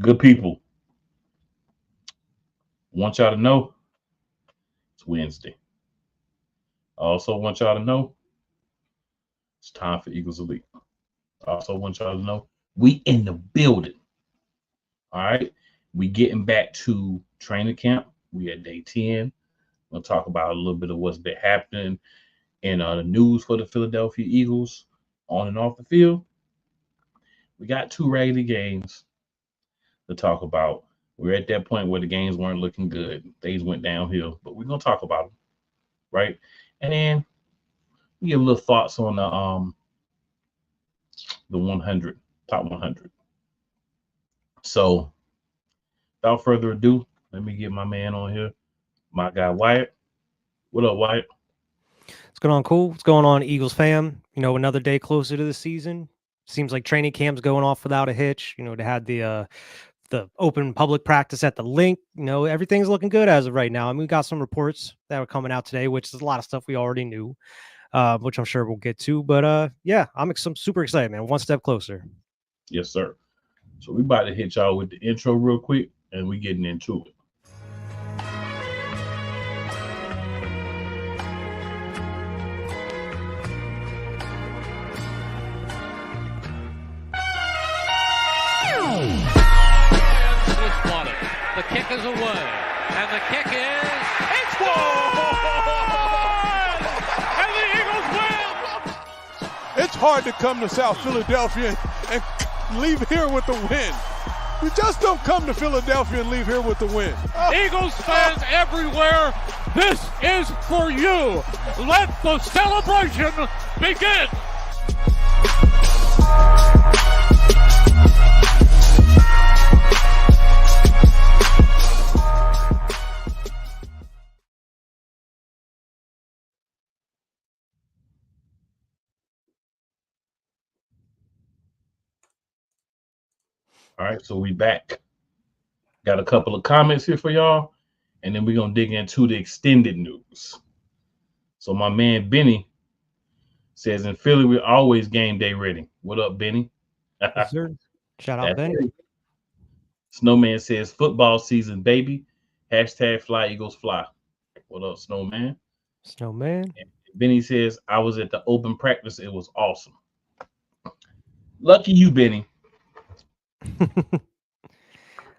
Good people, want y'all to know it's Wednesday. I also want y'all to know it's time for Eagles Elite. I also want y'all to know we in the building. All right. We getting back to training camp. We at day 10. We'll talk about a little bit of what's been happening in the news for the Philadelphia Eagles on and off the field. We got two raggedy games to talk about. We're at that point where the games weren't looking good. Things went downhill, but we're gonna talk about them, right? And then we give a little thoughts on the 100 top 100. So without further ado, let me get my man on here, my guy Wyatt. What up, Wyatt? What's going on, cool? What's going on, Eagles fam? Another day closer to the season. Seems like training camp's going off without a hitch. They had the open public practice at the link. Everything's looking good as of right now. I mean, we got some reports that were coming out today, which is a lot of stuff we already knew, which I'm sure we'll get to. But yeah, I'm super excited, man. One step closer. Yes, sir. So we about to hit y'all with the intro real quick, and we getting into it. The kick is away, and the kick is it's good! And the Eagles win! It's hard to come to South Philadelphia and leave here with the win. You just don't come to Philadelphia and leave here with the win. Eagles fans everywhere, this is for you. Let the celebration begin. All right, so we back. Got a couple of comments here for y'all, and then we're gonna dig into the extended news. So my man Benny says in Philly we're always game day ready. What up, Benny? Yes, sir. Shout out, That's Benny. it. Snowman says football season, baby. Hashtag fly Eagles fly. What up, Snowman? Snowman. And Benny says I was at the open practice. It was awesome. Lucky you, Benny.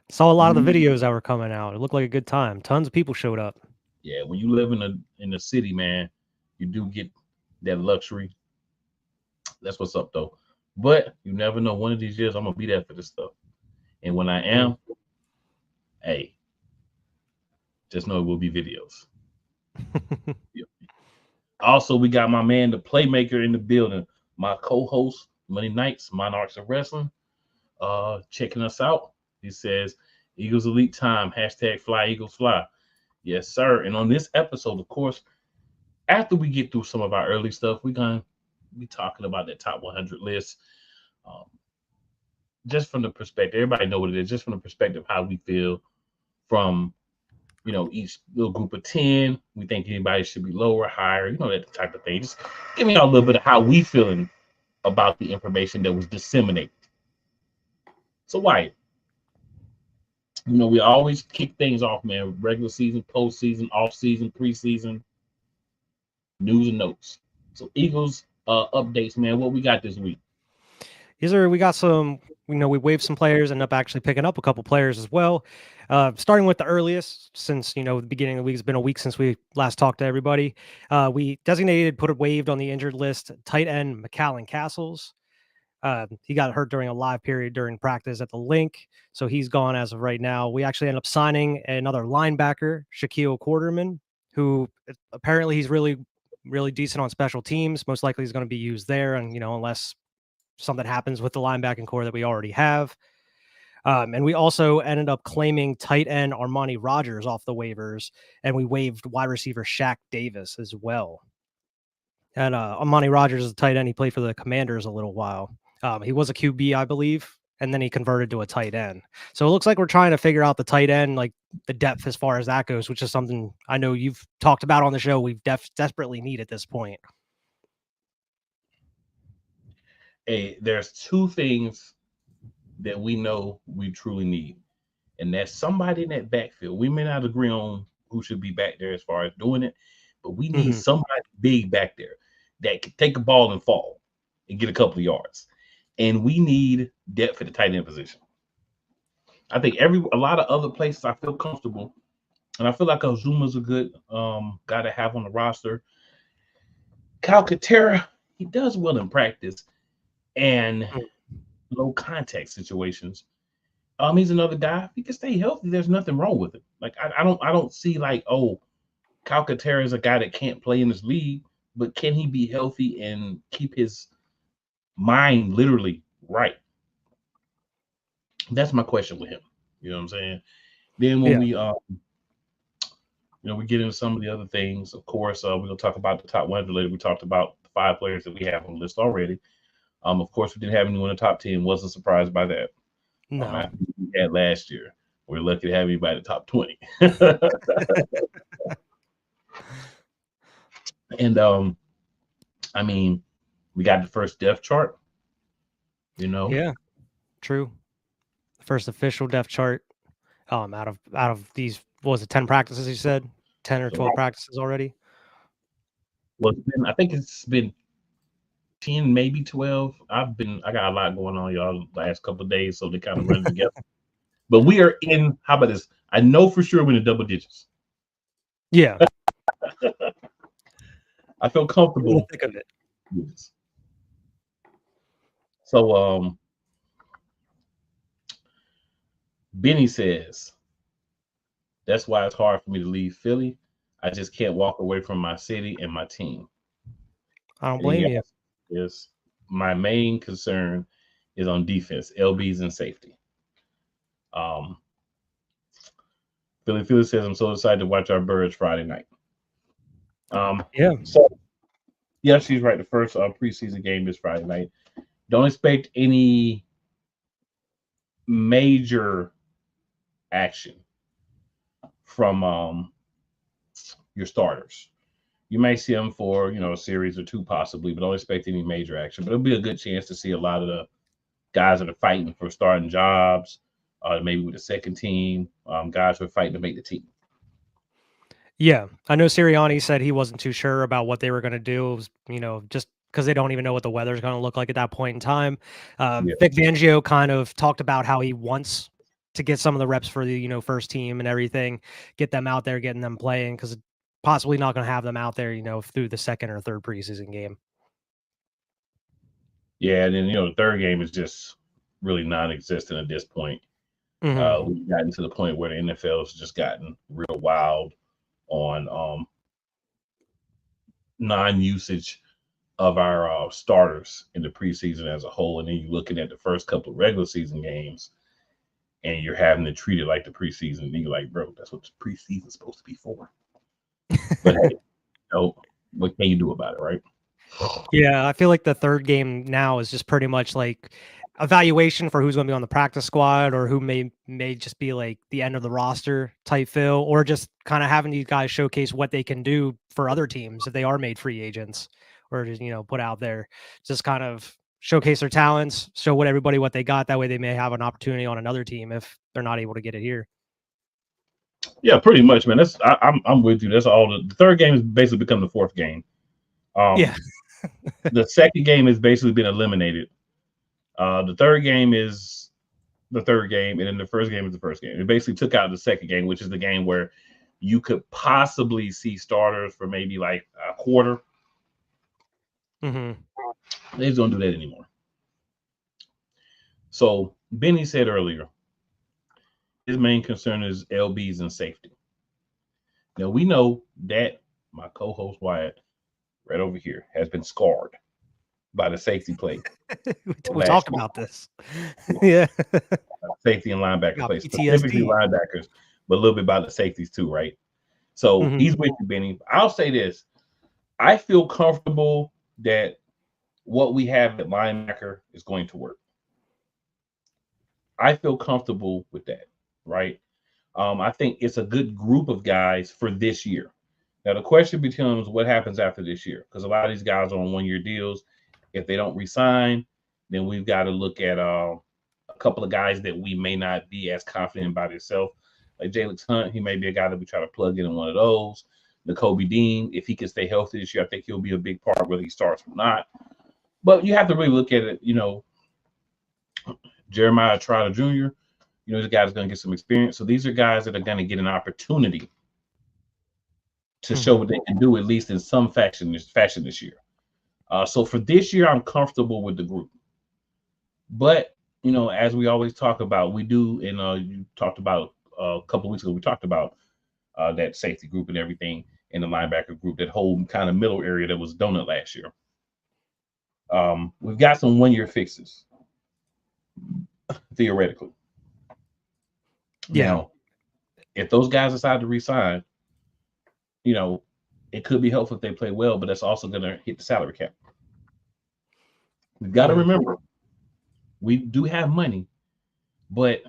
Saw a lot of the videos that were coming out. It looked like a good time. Tons of people showed up. Yeah, when you live in the city, man, you do get that luxury. That's what's up, though. But you never know. One of these years, I'm gonna be there for this stuff. And when I am, hey, just know it will be videos. Yeah. Also, we got my man, the playmaker, in the building. My co-host, Monday Nights, Monarchs of Wrestling, checking us out. He says, Eagles Elite Time, hashtag fly Eagles fly. Yes, sir. And on this episode, of course, after we get through some of our early stuff, we're going to be talking about that top 100 list. Um, just from the perspective, everybody know what it is, just from the perspective how we feel from, each little group of 10. We think anybody should be lower, higher, that type of thing. Just giving y'all a little bit of how we feeling about the information that was disseminated. So, Wyatt, we always kick things off, man. Regular season, postseason, off season, preseason, news and notes. So Eagles updates, man. What we got this week? Yes, sir. We got some. We waived some players, ended up actually picking up a couple players as well. Starting with the earliest, since the beginning of the week, it's been a week since we last talked to everybody. We designated, put it waived on the injured list, tight end McCallan Castles. He got hurt during a live period during practice at the link, so he's gone as of right now. We actually ended up signing another linebacker, Shaquille Quarterman, who apparently he's really, really decent on special teams. Most likely he's going to be used there, and unless something happens with the linebacking core that we already have. And we also ended up claiming tight end Armani Rogers off the waivers, and we waived wide receiver Shaq Davis as well. And Armani Rogers is a tight end. He played for the Commanders a little while. He was a QB, I believe, and then he converted to a tight end. So it looks like we're trying to figure out the tight end, like the depth as far as that goes, which is something I know you've talked about on the show. We've desperately need at this point. Hey, there's two things that we know we truly need, and that's somebody in that backfield. We may not agree on who should be back there as far as doing it, but we need somebody big back there that can take a ball and fall and get a couple of yards. And we need depth at the tight end position. I think a lot of other places I feel comfortable, and I feel like Ozuma's a good guy to have on the roster. Calcaterra, he does well in practice and low contact situations. He's another guy. If he can stay healthy, there's nothing wrong with it. Like I don't see like, oh, Calcaterra is a guy that can't play in this league, but can he be healthy and keep his mind literally right? That's my question with him. You know what I'm saying? Then when we we get into some of the other things, of course, we're gonna talk about the top 100 later. We talked about the 5 players that we have on the list already. Of course, we didn't have anyone in the top 10. Wasn't surprised by that. No. After we had last year. We're lucky to have anybody in the top 20. And I mean, we got the first depth chart. Yeah, true. First official depth chart. Out of these, what was it, 10 practices? You said 10 or 12 practices already. Well, I think it's been 10, maybe 12. I got a lot going on, y'all, the last couple of days, so they kind of run together. But we are in. How about this? I know for sure we're in the double digits. Yeah. I feel comfortable. Think of it. Yes. So, Benny says, that's why it's hard for me to leave Philly. I just can't walk away from my city and my team. I don't blame you. Yes, my main concern is on defense, LBs and safety. Philly says, I'm so excited to watch our Birds Friday night. So, yeah, she's right. The first preseason game is Friday night. Don't expect any major action from your starters. You may see them for a series or 2 possibly, but don't expect any major action. But it'll be a good chance to see a lot of the guys that are fighting for starting jobs, maybe with the second team, guys who are fighting to make the team. Yeah, I know Sirianni said he wasn't too sure about what they were going to do. It was, just because they don't even know what the weather's going to look like at that point in time. Vic Fangio kind of talked about how he wants to get some of the reps for the first team and everything, get them out there, getting them playing, because possibly not going to have them out there through the second or third preseason game. Yeah, and then the third game is just really non-existent at this point. We've gotten to the point where the NFL has just gotten real wild on non-usage of our starters in the preseason as a whole. And then you're looking at the first couple of regular season games and you're having to treat it like the preseason. And you're like, bro, that's what the preseason is supposed to be for. But hey, what can you do about it, right? Yeah, I feel like the third game now is just pretty much like evaluation for who's going to be on the practice squad, or who may just be like the end of the roster type fill, or just kind of having these guys showcase what they can do for other teams if they are made free agents, or just put out there, just kind of showcase their talents, show everybody what they got. That way they may have an opportunity on another team if they're not able to get it here. Yeah, pretty much, man. I'm with you. That's all. The third game has basically become the fourth game. The second game has basically been eliminated. The third game is the third game, and then the first game is the first game. It basically took out the second game, which is the game where you could possibly see starters for maybe like a quarter. They just don't do that anymore. So Benny said earlier, his main concern is LBs and safety. Now we know that my co-host Wyatt, right over here, has been scarred by the safety play. We talked about this. Yeah. Safety and linebacker play, specifically linebackers, but a little bit about the safeties too, right? So he's with you, Benny. I'll say this. I feel comfortable that what we have at linebacker is going to work. I feel comfortable with that, right? I think it's a good group of guys for this year. Now, the question becomes what happens after this year, because a lot of these guys are on one-year deals. If they don't resign, then we've got to look at a couple of guys that we may not be as confident about himself. Like Jalen Hunt, he may be a guy that we try to plug in one of those. Nakobe Dean, if he can stay healthy this year, I think he'll be a big part whether he starts or not. But you have to really look at it, Jeremiah Trotter Jr., this guy is going to get some experience. So these are guys that are going to get an opportunity to show what they can do, at least in some fashion this year. So for this year, I'm comfortable with the group. But, as we always talk about, we do, and you talked about a couple of weeks ago, we talked about that safety group and everything in the linebacker group, that whole kind of middle area that was donut last year. We've got some one-year fixes, theoretically. Yeah. Now, if those guys decide to resign, it could be helpful if they play well, but that's also going to hit the salary cap. We've got to remember, we do have money, but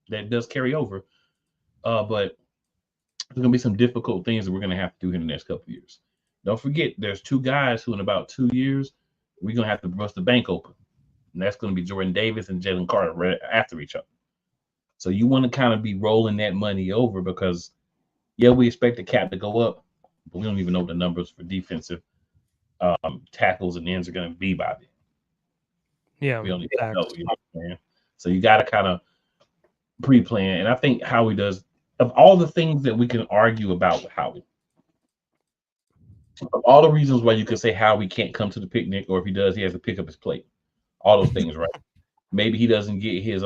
that does carry over. But there's going to be some difficult things that we're going to have to do in the next couple of years. Don't forget, there's two guys who in about 2 years, we're going to have to bust the bank open. And that's going to be Jordan Davis and Jalen Carter right after each other. So you want to kind of be rolling that money over because, we expect the cap to go up, but we don't even know what the numbers for defensive tackles and ends are going to be by then. Yeah. We don't even know, what I'm saying? So you got to kind of pre-plan. And I think Howie does, of all the things that we can argue about with Howie, of all the reasons why you could say Howie can't come to the picnic, or if he does, he has to pick up his plate. All those things, right? Maybe he doesn't get his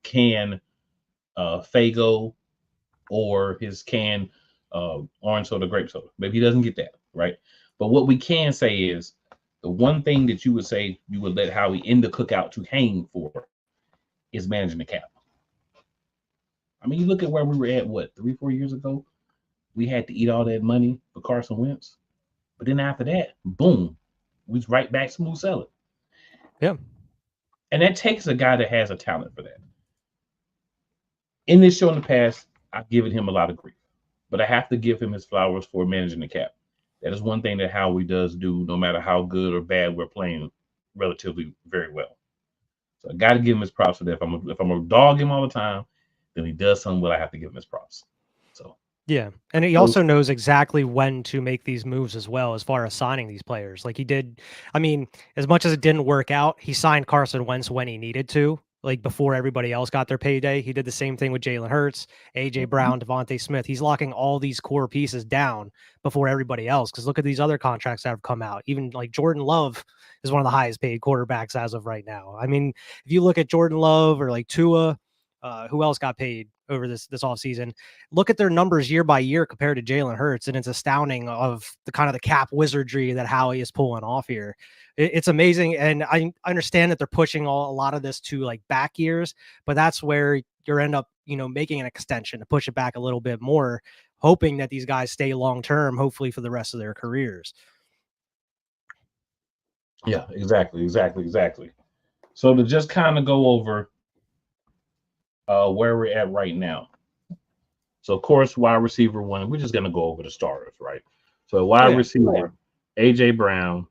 can Faygo or his can orange soda, grape soda. Maybe he doesn't get that, right? But what we can say is the one thing that you would say you would let Howie in the cookout to hang for is managing the cap. I mean, you look at where we were at, 3-4 years ago? We had to eat all that money for Carson Wentz. But then after that, boom, we was right back smooth sailing. Yeah. And that takes a guy that has a talent for that. In this show in the past, I've given him a lot of grief, but I have to give him his flowers for managing the cap. That is one thing that Howie does do, no matter how good or bad we're playing, relatively very well. So I got to give him his props for that. If I'm a dog him all the time, then he does something well, I have to give him his props. So yeah, and he also knows exactly when to make these moves as well, as far as signing these players. Like he did, I mean, as much as it didn't work out, he signed Carson Wentz when he needed to, like before everybody else got their payday. He did the same thing with Jalen Hurts, AJ Brown, Devontae Smith. He's locking all these core pieces down before everybody else. Because look at these other contracts that have come out. Even like Jordan Love is one of the highest paid quarterbacks as of right now. I mean, if you look at Jordan Love or like Tua, who else got paid over this offseason? Look at their numbers year by year compared to Jalen Hurts, and it's astounding of the kind of the cap wizardry that Howie is pulling off here. It's amazing, and I understand that they're pushing a lot of this to like back years, but that's where you end up, making an extension to push it back a little bit more, hoping that these guys stay long term, hopefully for the rest of their careers. Yeah, exactly. So to just kind of go over where we're at right now. So, of course, wide receiver 1, we're just going to go over the starters, right? So, wide receiver, AJ Brown,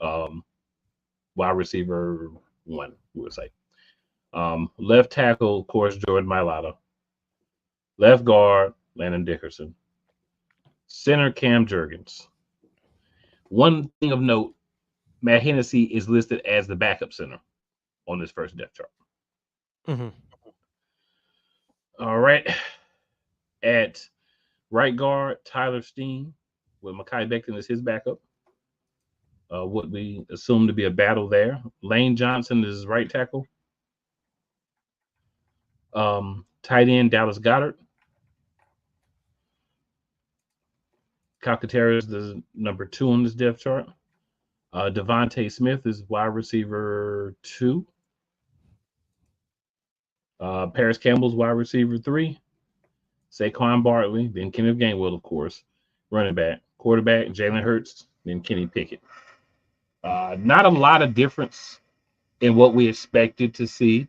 wide receiver 1, we would say. Left tackle, of course, Jordan Mailata. Left guard, Landon Dickerson. Center, Cam Jurgens. One thing of note, Matt Hennessy is listed as the backup center on this first depth chart. Mm-hmm. All right. At right guard, Tyler Steen, with Mekhi Becton as his backup. What we assume to be a battle there. Lane Johnson is right tackle. Tight end, Dallas Goedert. Calcaterra is the number 2 on this depth chart. Devontae Smith is wide receiver 2. Paris Campbell's wide receiver 3. Saquon Barkley, then Kenneth Gainwell, of course. Running back. Quarterback, Jalen Hurts, then Kenny Pickett. Not a lot of difference in what we expected to see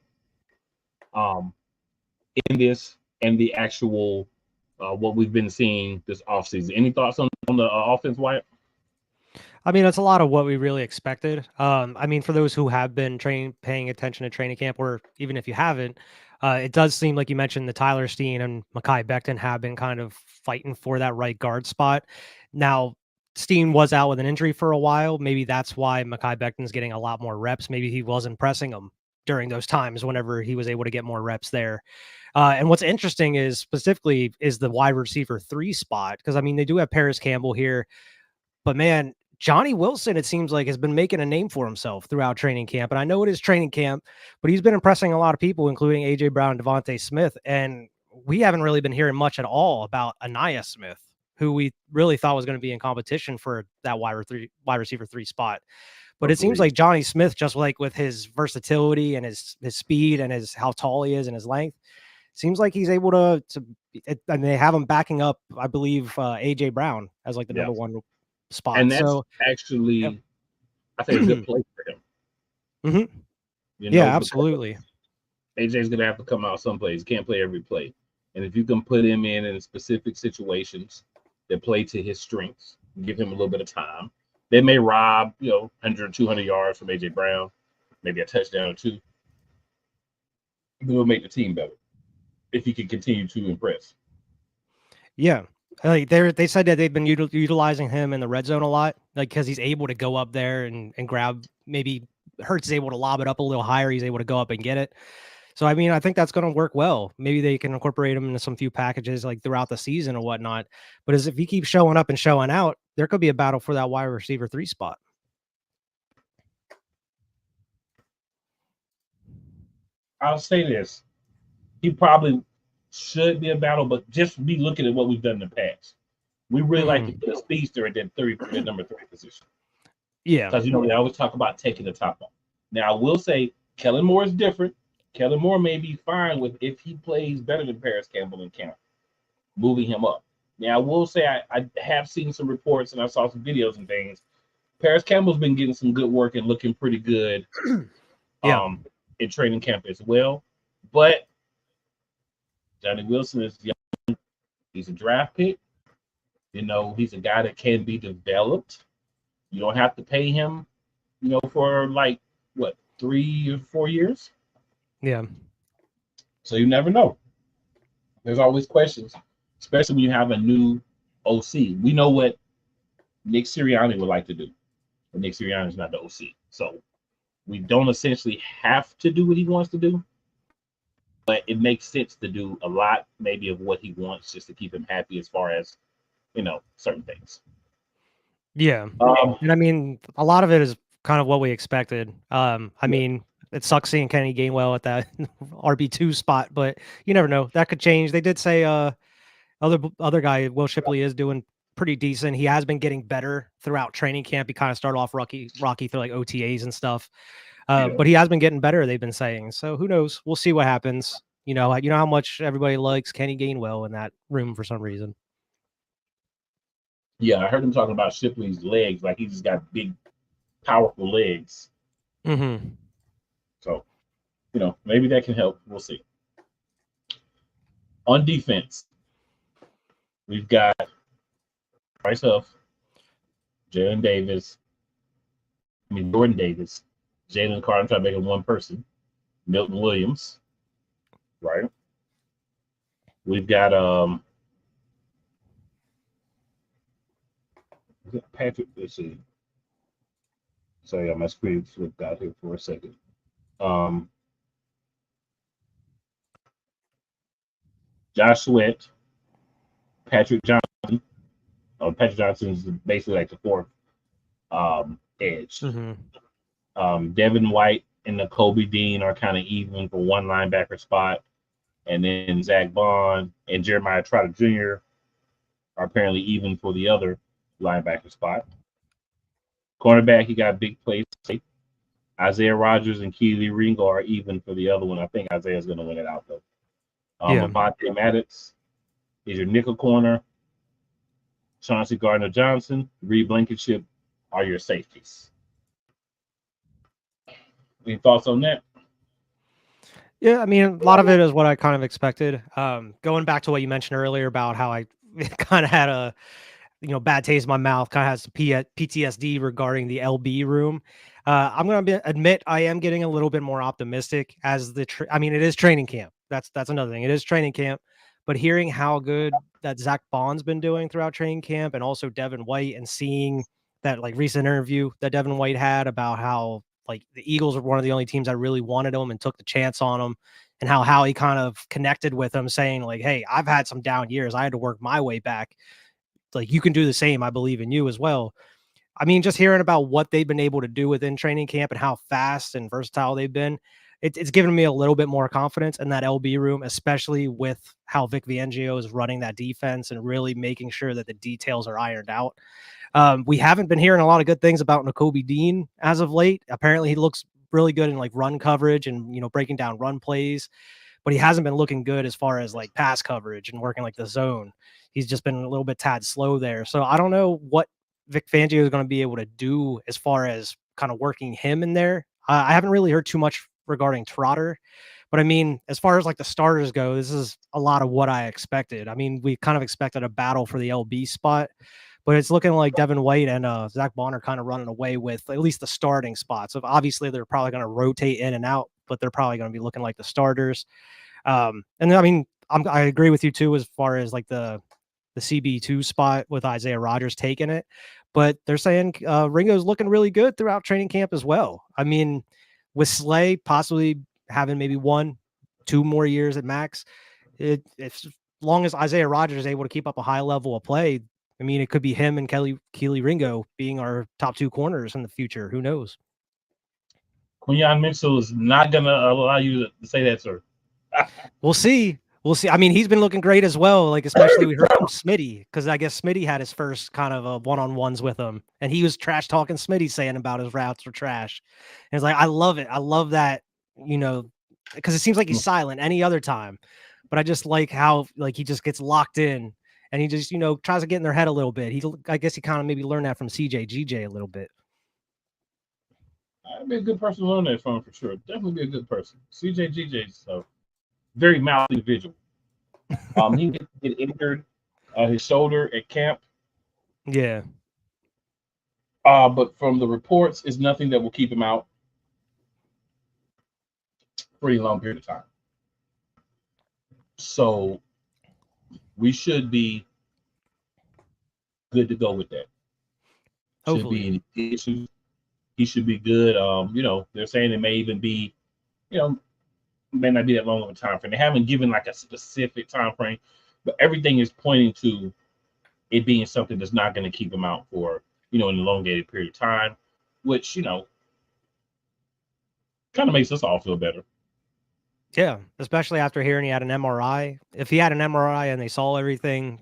in this and the actual what we've been seeing this offseason. Any thoughts on the offense, Wyatt? I mean, that's a lot of what we really expected. I mean, for those who have been paying attention to training camp, or even if you haven't, it does seem like you mentioned the Tyler Steen and Mekhi Becton have been kind of fighting for that right guard spot. Now, Steen was out with an injury for a while. Maybe that's why Mekhi Becton's getting a lot more reps. Maybe he wasn't pressing him during those times whenever he was able to get more reps there. And what's interesting is specifically is the wide receiver 3 spot, because I mean, they do have Paris Campbell here, but man, Johnny Wilson, it seems like, has been making a name for himself throughout training camp. And I know it is training camp, but he's been impressing a lot of people, including AJ Brown and Devontae Smith. And we haven't really been hearing much at all about Anaya Smith, who we really thought was going to be in competition for that wide receiver 3 spot. But it seems like Johnny Smith, just like with his versatility and his speed and how tall he is and his length, seems like he's able to and they have him backing up, I believe, AJ Brown as like the number 1 spot. And that's so actually, I think, a good play for him. Mm-hmm. You know, yeah, absolutely. AJ's going to have to come out some plays. He can't play every play. And if you can put him in specific situations that play to his strengths, give him a little bit of time, they may rob, 100, 200 yards from AJ Brown, maybe a touchdown or 2. It will make the team better if he can continue to impress. Yeah. Like they said that they've been utilizing him in the red zone a lot, like because he's able to go up there and grab. Maybe Hurts is able to lob it up a little higher. He's able to go up and get it. So I mean, I think that's going to work well. Maybe they can incorporate him into some few packages like throughout the season or whatnot. But as if he keeps showing up and showing out, there could be a battle for that wide receiver 3 spot. I'll say this: he probably should be a battle, but just be looking at what we've done in the past. We really like to put a speedster at that number 3 position. Yeah. Because, they always talk about taking the top off. Now, I will say Kellen Moore is different. Kellen Moore may be fine with if he plays better than Paris Campbell in camp, moving him up. Now, I will say I have seen some reports and I saw some videos and things. Paris Campbell's been getting some good work and looking pretty good in training camp as well. But Johnny Wilson is young. He's a draft pick. He's a guy that can be developed. You don't have to pay him, for 3 or 4 years. Yeah. So you never know. There's always questions, especially when you have a new OC. We know what Nick Sirianni would like to do, but Nick Sirianni is not the OC. So we don't essentially have to do what he wants to do, but it makes sense to do a lot maybe of what he wants just to keep him happy as far as, certain things. Yeah. And I mean, a lot of it is kind of what we expected. I mean, it sucks seeing Kenny Gainwell at that RB2 spot, but you never know. That could change. They did say other guy, Will Shipley, is doing pretty decent. He has been getting better throughout training camp. He kind of started off rocky through like OTAs and stuff. But he has been getting better, they've been saying. So who knows? We'll see what happens. You know how much everybody likes Kenny Gainwell in that room for some reason. Yeah, I heard him talking about Shipley's legs, like he just got big, powerful legs. Mm-hmm. So, maybe that can help. We'll see. On defense, we've got Bryce Huff, Jordan Davis, Jalen Carter. I'm trying to make it one person. Milton Williams, right? We've got Patrick. Let's see. Sorry, my screen flipped out here for a second. Josh Sweat, Patrick Johnson. Patrick Johnson is basically like the 4th edge. Mm-hmm. Devin White and Nakobe Dean are kind of even for one linebacker spot. And then Zach Bond and Jeremiah Trotter Jr. are apparently even for the other linebacker spot. Cornerback, he got big plays. Isaiah Rodgers and Keely Ringo are even for the other one. I think Isaiah's going to win it out, though. Avonte Maddox is your nickel corner. Chauncey Gardner-Johnson, Reed Blankenship are your safeties. Any thoughts on that? Yeah, I mean, a lot of it is what I kind of expected. Going back to what you mentioned earlier about how I kind of had bad taste in my mouth, kind of has PTSD regarding the LB room. I'm going to admit I am getting a little bit more optimistic as I mean, it is training camp. That's another thing. It is training camp, but hearing how good that Zach Bond's been doing throughout training camp, and also Devin White, and seeing that like recent interview that Devin White had about how like the Eagles were one of the only teams that really wanted him and took the chance on him, and how he kind of connected with him, saying like, hey, I've had some down years. I had to work my way back. Like, you can do the same. I believe in you as well. I mean, just hearing about what they've been able to do within training camp and how fast and versatile they've been, it's given me a little bit more confidence in that LB room, especially with how Vic Fangio is running that defense and really making sure that the details are ironed out. We haven't been hearing a lot of good things about Nakobe Dean as of late. Apparently he looks really good in like run coverage and, breaking down run plays, but he hasn't been looking good as far as like pass coverage and working like the zone. He's just been a little bit tad slow there. So I don't know what Vic Fangio is going to be able to do as far as kind of working him in there. I haven't really heard too much regarding Trotter, but I mean, as far as like the starters go, this is a lot of what I expected. I mean, we kind of expected a battle for the LB spot, but it's looking like Devin White and Zach Bond are kind of running away with at least the starting spots. So obviously they're probably going to rotate in and out, but they're probably going to be looking like the starters. And then, I mean, I agree with you too, as far as like the CB2 spot with Isaiah Rodgers taking it, but they're saying Ringo's looking really good throughout training camp as well. I mean, with Slay possibly having maybe 1-2 more years at max, if as long as Isaiah Rodgers is able to keep up a high level of play, I mean, it could be him and Keely Ringo being our top 2 corners in the future. Who knows? Quinyon Mitchell is not going to allow you to say that, sir. We'll see. I mean, he's been looking great as well. Like, especially we heard from Smitty, because I guess Smitty had his first kind of one-on-ones with him, and he was trash talking Smitty, saying about his routes were trash. And it's like, I love it. I love that, because it seems like he's silent any other time, but I just like how like he just gets locked in and he just tries to get in their head a little bit. I guess he kind of maybe learned that from CJ a little bit. I'd be a good person to learn that from, for sure. Definitely be a good person. CJ so. Very mild individual. He did get injured his shoulder at camp. Yeah. But from the reports, it's nothing that will keep him out for a long period of time. So we should be good to go with that. Hopefully. Should be any issues. He should be good. They're saying it may even be, may not be that long of a time frame. They haven't given like a specific time frame, but everything is pointing to it being something that's not going to keep him out for an elongated period of time, which kind of makes us all feel better. Yeah, especially after hearing he had an MRI. If he had an MRI and they saw everything,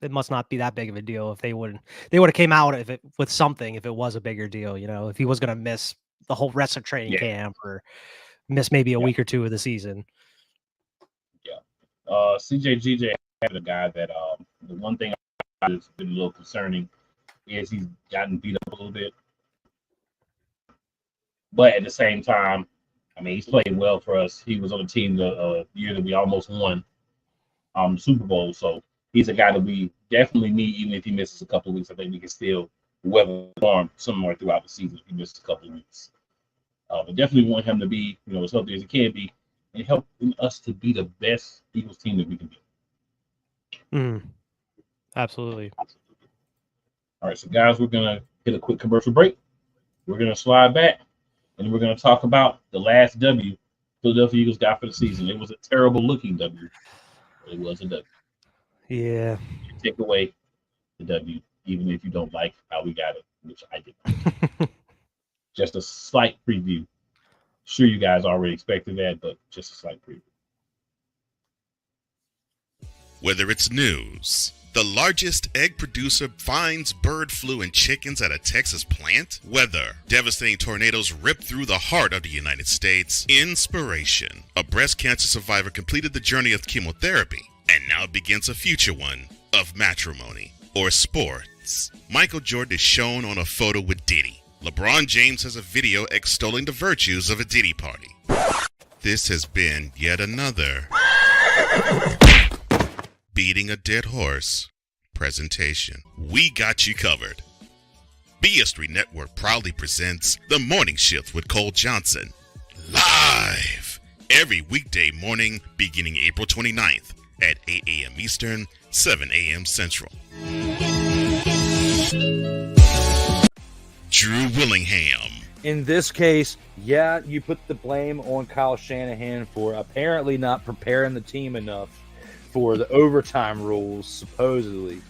it must not be that big of a deal. If they would have came out with something, if it was a bigger deal, if he was going to miss the whole rest of training camp or miss maybe a week or 2 of the season. Yeah. CJ had a guy that the one thing that's been a little concerning is he's gotten beat up a little bit. But at the same time, I mean, he's played well for us. He was on the team the year that we almost won Super Bowl. So he's a guy that we definitely need, even if he misses a couple of weeks. I think we can still weather the storm somewhere throughout the season if he misses a couple of weeks. But definitely want him to be, as healthy as he can be and helping us to be the best Eagles team that we can be. Absolutely. All right, so guys, we're going to hit a quick commercial break. We're going to slide back, and we're going to talk about the last W Philadelphia Eagles got for the season. It was a terrible-looking W, but it was a W. Yeah. Take away the W, even if you don't like how we got it, which I did. Just a slight preview. Sure, you guys already expected that, but just a slight preview. Whether it's news, the largest egg producer finds bird flu in chickens at a Texas plant, weather, devastating tornadoes rip through the heart of the United States, inspiration, a breast cancer survivor completed the journey of chemotherapy, and now begins a future one of matrimony or sports. Michael Jordan is shown on a photo with Diddy. LeBron James has a video extolling the virtues of a Diddy party. This has been yet another beating a dead horse. presentation. We got you covered. BS3 Network proudly presents The Morning Shift with Cole Johnson. Live every weekday morning beginning April 29th at 8 a.m. Eastern, 7 a.m. Central. Drew Willingham. In this case, yeah, you put the blame on Kyle Shanahan for apparently not preparing the team enough for the overtime rules, supposedly.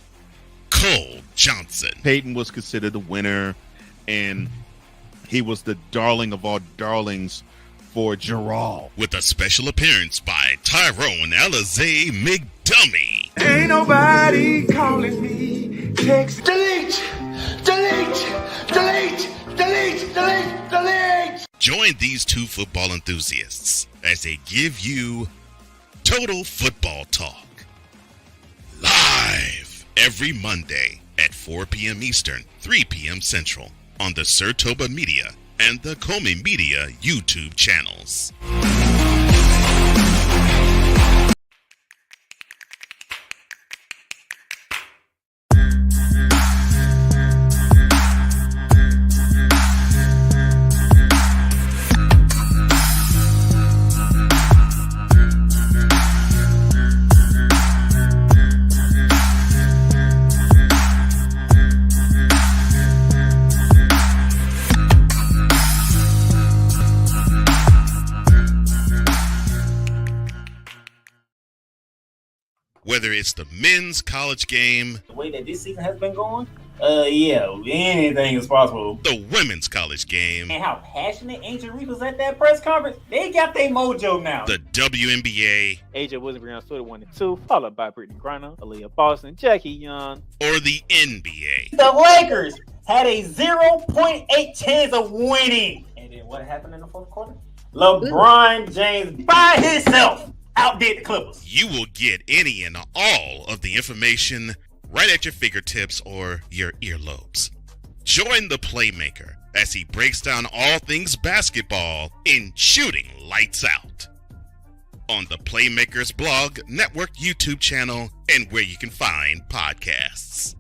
Cole Johnson. Peyton was considered the winner, and he was the darling of all darlings for Gerald. With a special appearance by Tyrone Alizé McDummy. Ain't nobody calling me. Text. Delete! Join these two football enthusiasts as they give you Total Football Talk. Live every Monday at 4 p.m. Eastern, 3 p.m. Central on the Sertoba Media and the Comey Media YouTube channels. Whether it's the men's college game, the way that this season has been going, yeah, anything is possible. The women's college game, And how passionate Angel Reese was at that press conference, they got their mojo now. The WNBA, AJ Williams stood at 1 and 2, followed by Brittany Griner, Aaliyah Boston, Jackie Young, or the NBA. The Lakers had a 0.8 chance of winning. And then what happened in the fourth quarter? LeBron James by himself outdid the Clippers. You will get any and all of the information right at your fingertips or your earlobes. Join the Playmaker as he breaks down all things basketball in Shooting Lights Out on the Playmaker's blog, network, YouTube channel, and where you can find podcasts.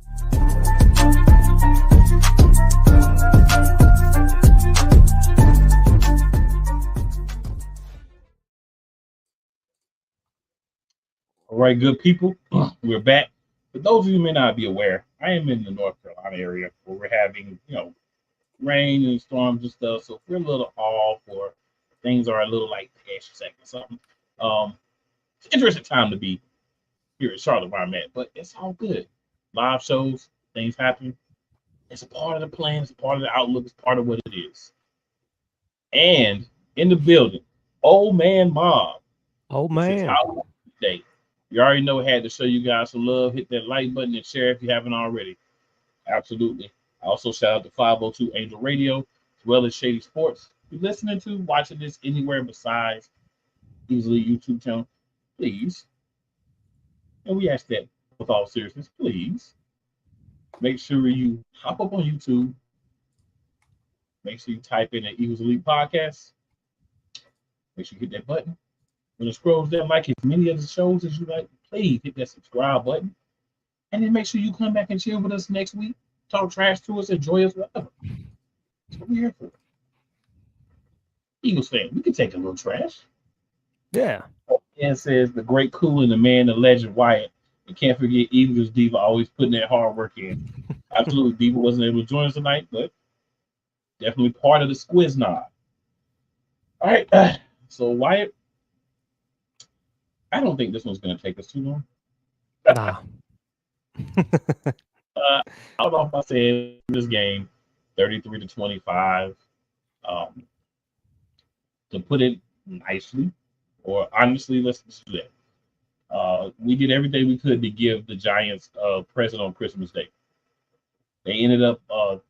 All right, good people, we're back. For those of you who may not be aware, I am in the North Carolina area where we're having, rain and storms and stuff. So if we're a little off or things are a little like patchy or something, it's an interesting time to be here in Charlotte where I'm at, but it's all good. Live shows, things happen. It's a part of the plan. It's a part of the outlook. It's part of what it is. And in the building, old man Mob. Oh man. Today. You already know I had to show you guys some love. Hit that like button and share if you haven't already. Absolutely. I also shout out to 502 Angel Radio, as well as Shady Sports. If you're listening to, watching this anywhere besides easily YouTube channel, please. And we ask that with all seriousness, please. Make sure you hop up on YouTube. Make sure you type in the Eagles Elite Podcast. Make sure you hit that button. When it scrolls down, like as many of the shows as you like, please hit that subscribe button. And then make sure you come back and chill with us next week. Talk trash to us, enjoy us, whatever. That's what we're here for. Eagles fan, we can take a little trash. Yeah. And says the great cool and the man, the legend Wyatt. And can't forget Eagles Diva always putting that hard work in. Absolutely, Diva wasn't able to join us tonight, but definitely part of the squiz nod. All right, so Wyatt, I don't think this one's going to take us too long. Nah. I don't know if I said this game 33-25. To put it nicely, or honestly, let's just do that. We did everything we could to give the Giants a present on Christmas Day. They ended up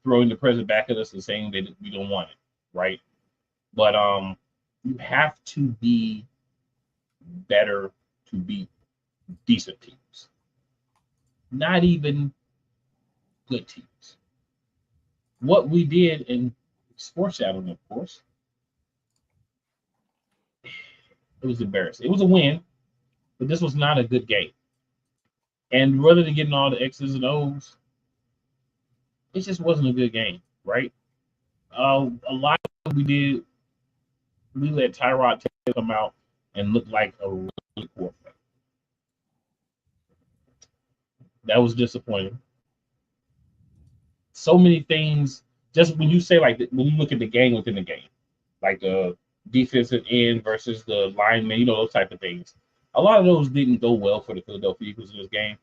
throwing the present back at us and saying that we don't want it, right? But you have to be better to beat decent teams, not even good teams. What we did in foreshadowing, of course, it was embarrassing. It was a win, but this was not a good game. And rather than getting all the X's and O's, it just wasn't a good game, right? A lot of what we did, we let Tyrod Taylor come out and look like a really quarterback. That was disappointing. So many things, just when you say like, when you look at the game within the game, like the defensive end versus the lineman, you know, those type of things. A lot of those didn't go well for the Philadelphia Eagles in this game.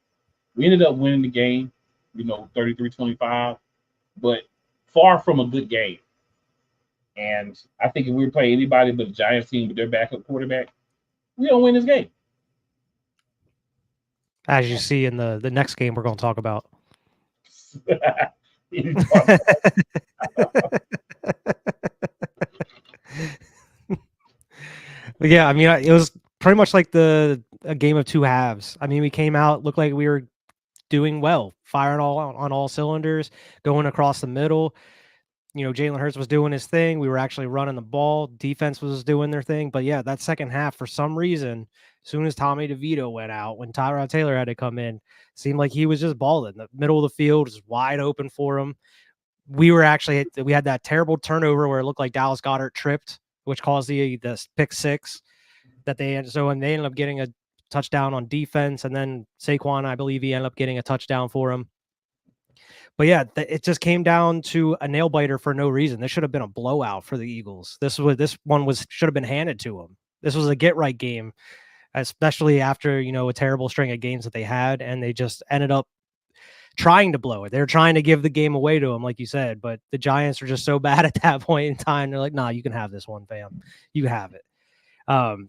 We ended up winning the game, 33-25, but far from a good game. And I think if we were playing anybody but the Giants team with their backup quarterback, we don't win this game. As you see in the next game we're going to talk about. Yeah, I mean, it was pretty much like a game of two halves. I mean, we came out, looked like we were doing well, firing on all cylinders, going across the middle. Jalen Hurts was doing his thing. We were actually running the ball. Defense was doing their thing. But yeah, that second half, for some reason, as soon as Tommy DeVito went out, when Tyrod Taylor had to come in, seemed like he was just balling. The middle of the field was wide open for him. We had that terrible turnover where it looked like Dallas Goedert tripped, which caused the pick six that they ended up getting a touchdown on defense. And then Saquon, I believe he ended up getting a touchdown for him. But yeah, it just came down to a nail biter for no reason. This should have been a blowout for the Eagles. This one should have been handed to them. This was a get right game, especially after, a terrible string of games that they had, and they just ended up trying to blow it. They're trying to give the game away to them, like you said, but the Giants are just so bad at that point in time. They're like, nah, you can have this one, fam. You have it.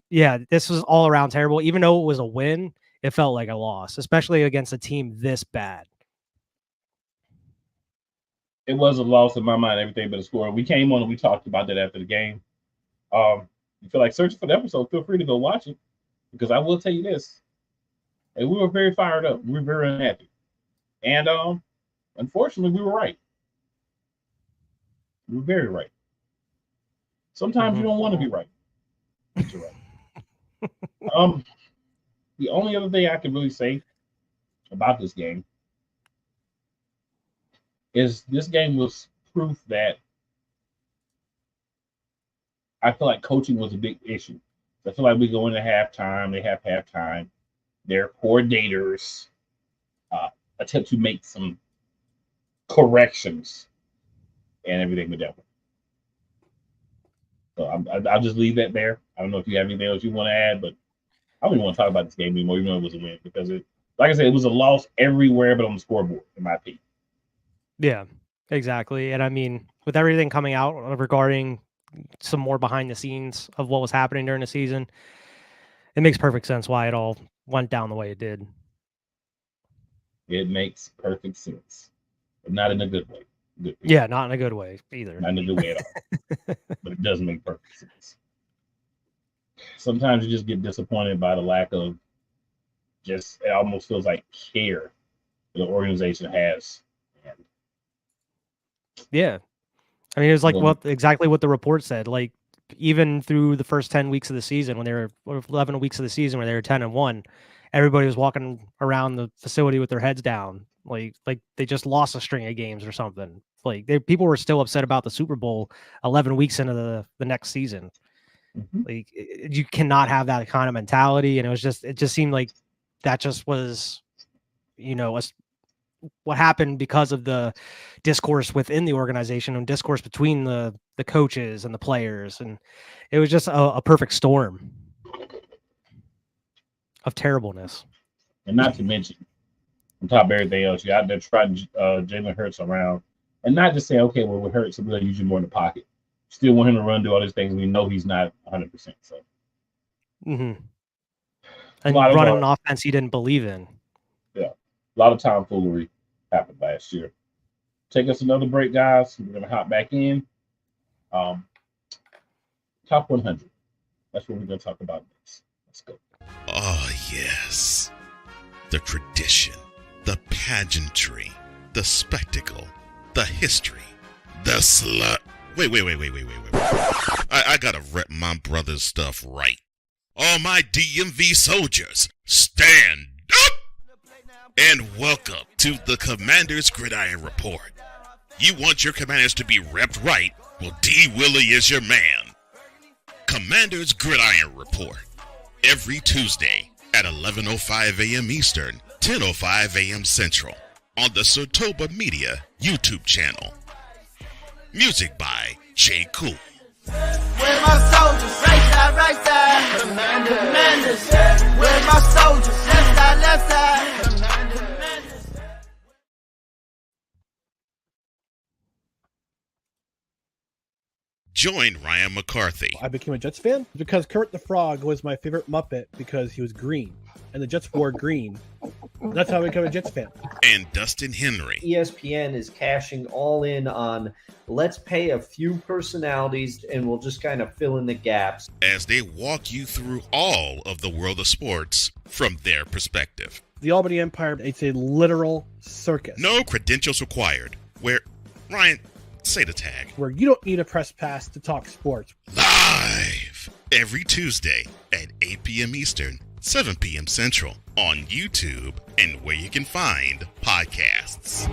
Yeah, this was all around terrible. Even though it was a win, it felt like a loss, especially against a team this bad. It was a loss in my mind, everything but a score. We came on and we talked about that after the game. You feel like searching for the episode, feel free to go watch it, because I will tell you this. And we were very fired up. We were very unhappy. And unfortunately, we were right. We were very right. Sometimes you don't want to be right. But you're right. The only other thing I can really say about this game is this game was proof that I feel like coaching was a big issue. I feel like we go into halftime, they have halftime, their coordinators attempt to make some corrections and everything with that one. So I'll just leave that there. I don't know if you have anything else you want to add, but I don't even want to talk about this game anymore, even though it was a win, because like I said, it was a loss everywhere but on the scoreboard, in my opinion. Yeah, exactly. And I mean, with everything coming out regarding some more behind the scenes of what was happening during the season, it makes perfect sense why it all went down the way it did. It makes perfect sense, but not in a good way. Yeah, not in a good way either. Not in a good way at all. But it does make perfect sense. Sometimes you just get disappointed by the lack of it almost feels like care the organization has. And yeah. I mean, it was like exactly what the report said. Like, even through the first 10 weeks of the season, when they were 11 weeks of the season where they were 10-1, everybody was walking around the facility with their heads down, like they just lost a string of games or something. Like, people were still upset about the Super Bowl 11 weeks into the next season. Like, you cannot have that kind of mentality, and it just seemed like that just was, what happened because of the discourse within the organization and discourse between the coaches and the players. And it was just a perfect storm of terribleness. And not to mention, on top of everything else, you're out there trying Jalen Hurts around and not just say, okay, well, with Hurts, we're going to use you more in the pocket. Still want him to run, do all these things. We know he's not 100%. So, and running an offense he didn't believe in. Yeah. A lot of tomfoolery happened last year. Take us another break, guys. We're going to hop back in. Top 100. That's what we're going to talk about next. Let's go. Oh, yes. The tradition, the pageantry, the spectacle, the history, the slut. Wait. I got to rep my brother's stuff right. All my DMV soldiers, stand up! And welcome to the Commanders Gridiron Report. You want your Commanders to be repped right? Well, D. Willie is your man. Commanders Gridiron Report. Every Tuesday at 11:05 a.m. Eastern, 10:05 a.m. Central on the Sotoba Media YouTube channel. Music by J. Cool. Where my soldiers? Right side. Commanders. Where my soldiers? Left side. Join Ryan McCarthy. I became a Jets fan because Kurt the Frog was my favorite Muppet because he was green, and the Jets wore green. That's how I became a Jets fan. And Dustin Henry. ESPN is cashing all in on let's pay a few personalities and we'll just kind of fill in the gaps. As they walk you through all of the world of sports from their perspective. The Albany Empire, it's a literal circus. No credentials required. Where, Ryan, say the tag. Where you don't need a press pass to talk sports. Live every Tuesday at 8 p.m. Eastern, 7 p.m. Central on YouTube and where you can find podcasts.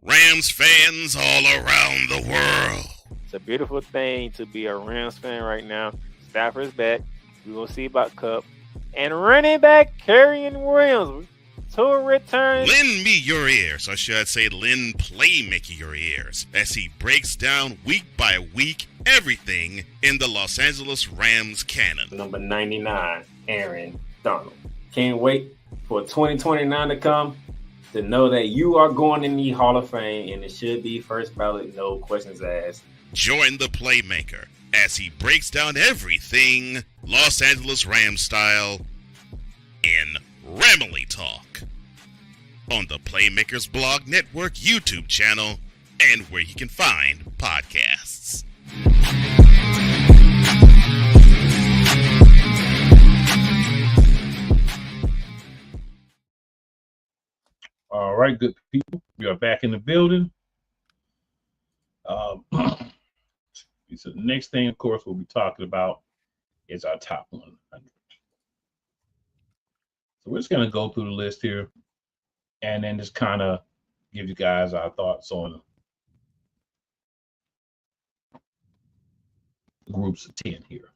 Rams fans all around the world. It's a beautiful thing to be a Rams fan right now. Stafford's back. We're going to see about Cup. And running back Kerryon Williams to return. Lend me your ears, or should I say lend Playmaker your ears, as he breaks down week by week everything in the Los Angeles Rams canon. Number 99, Aaron Donald. Can't wait for 2029 to come to know that you are going in the Hall of Fame, and it should be first ballot, no questions asked. Join the Playmaker as he breaks down everything Los Angeles Rams style in Ramily Talk on the Playmakers Blog Network YouTube channel and where you can find podcasts. All right, good people. We are back in the building. So the next thing, of course, we'll be talking about is our top 100. So we're just going to go through the list here and then just kind of give you guys our thoughts on groups of 10 here.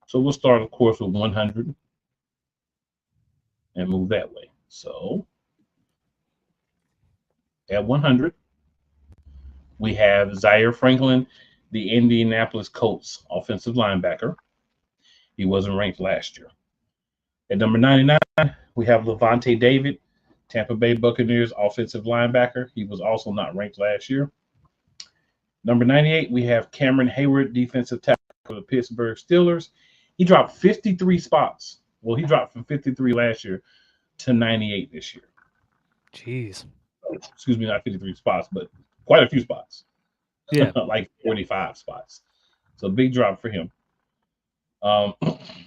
So we'll start, of course, with 100 and move that way. So at 100, we have Zaire Franklin, the Indianapolis Colts offensive linebacker. He wasn't ranked last year. At number 99, we have Levante David, Tampa Bay Buccaneers offensive linebacker. He was also not ranked last year. Number 98, we have Cameron Hayward, defensive tackle for the Pittsburgh Steelers. He dropped 53 spots. Well, he dropped from 53 last year to 98 this year. Jeez. Excuse me, not 53 spots, but quite a few spots. Yeah. Like 45 spots. So big drop for him.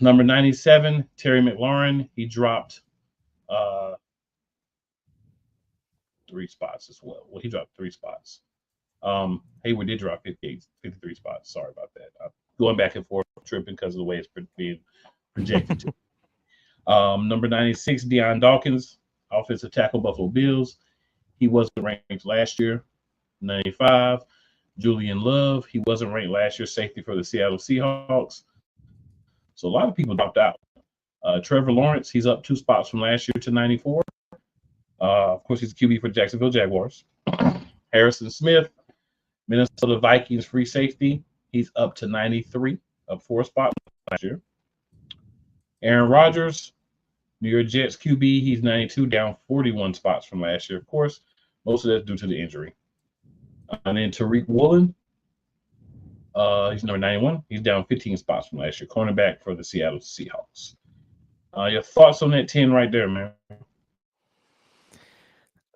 Number 97, Terry McLaurin. He dropped 3 spots as well. Well, he dropped 3 spots. Hayward did drop 53 spots. Sorry about that. I'm going back and forth, tripping because of the way it's being projected to. Number 96, Deion Dawkins, offensive tackle, Buffalo Bills. He wasn't ranked last year. 95, Julian Love. He wasn't ranked last year, safety for the Seattle Seahawks. So a lot of people dropped out. Trevor Lawrence, he's up 2 spots from last year to 94. Of course, he's a QB for Jacksonville Jaguars. Harrison Smith, Minnesota Vikings free safety. He's up to 93, up 4 spots last year. Aaron Rodgers, New York Jets QB, he's 92, down 41 spots from last year. Of course, most of that's due to the injury. And then Tariq Woolen, he's number 91. He's down 15 spots from last year. Cornerback for the Seattle Seahawks. Your thoughts on that 10 right there, man?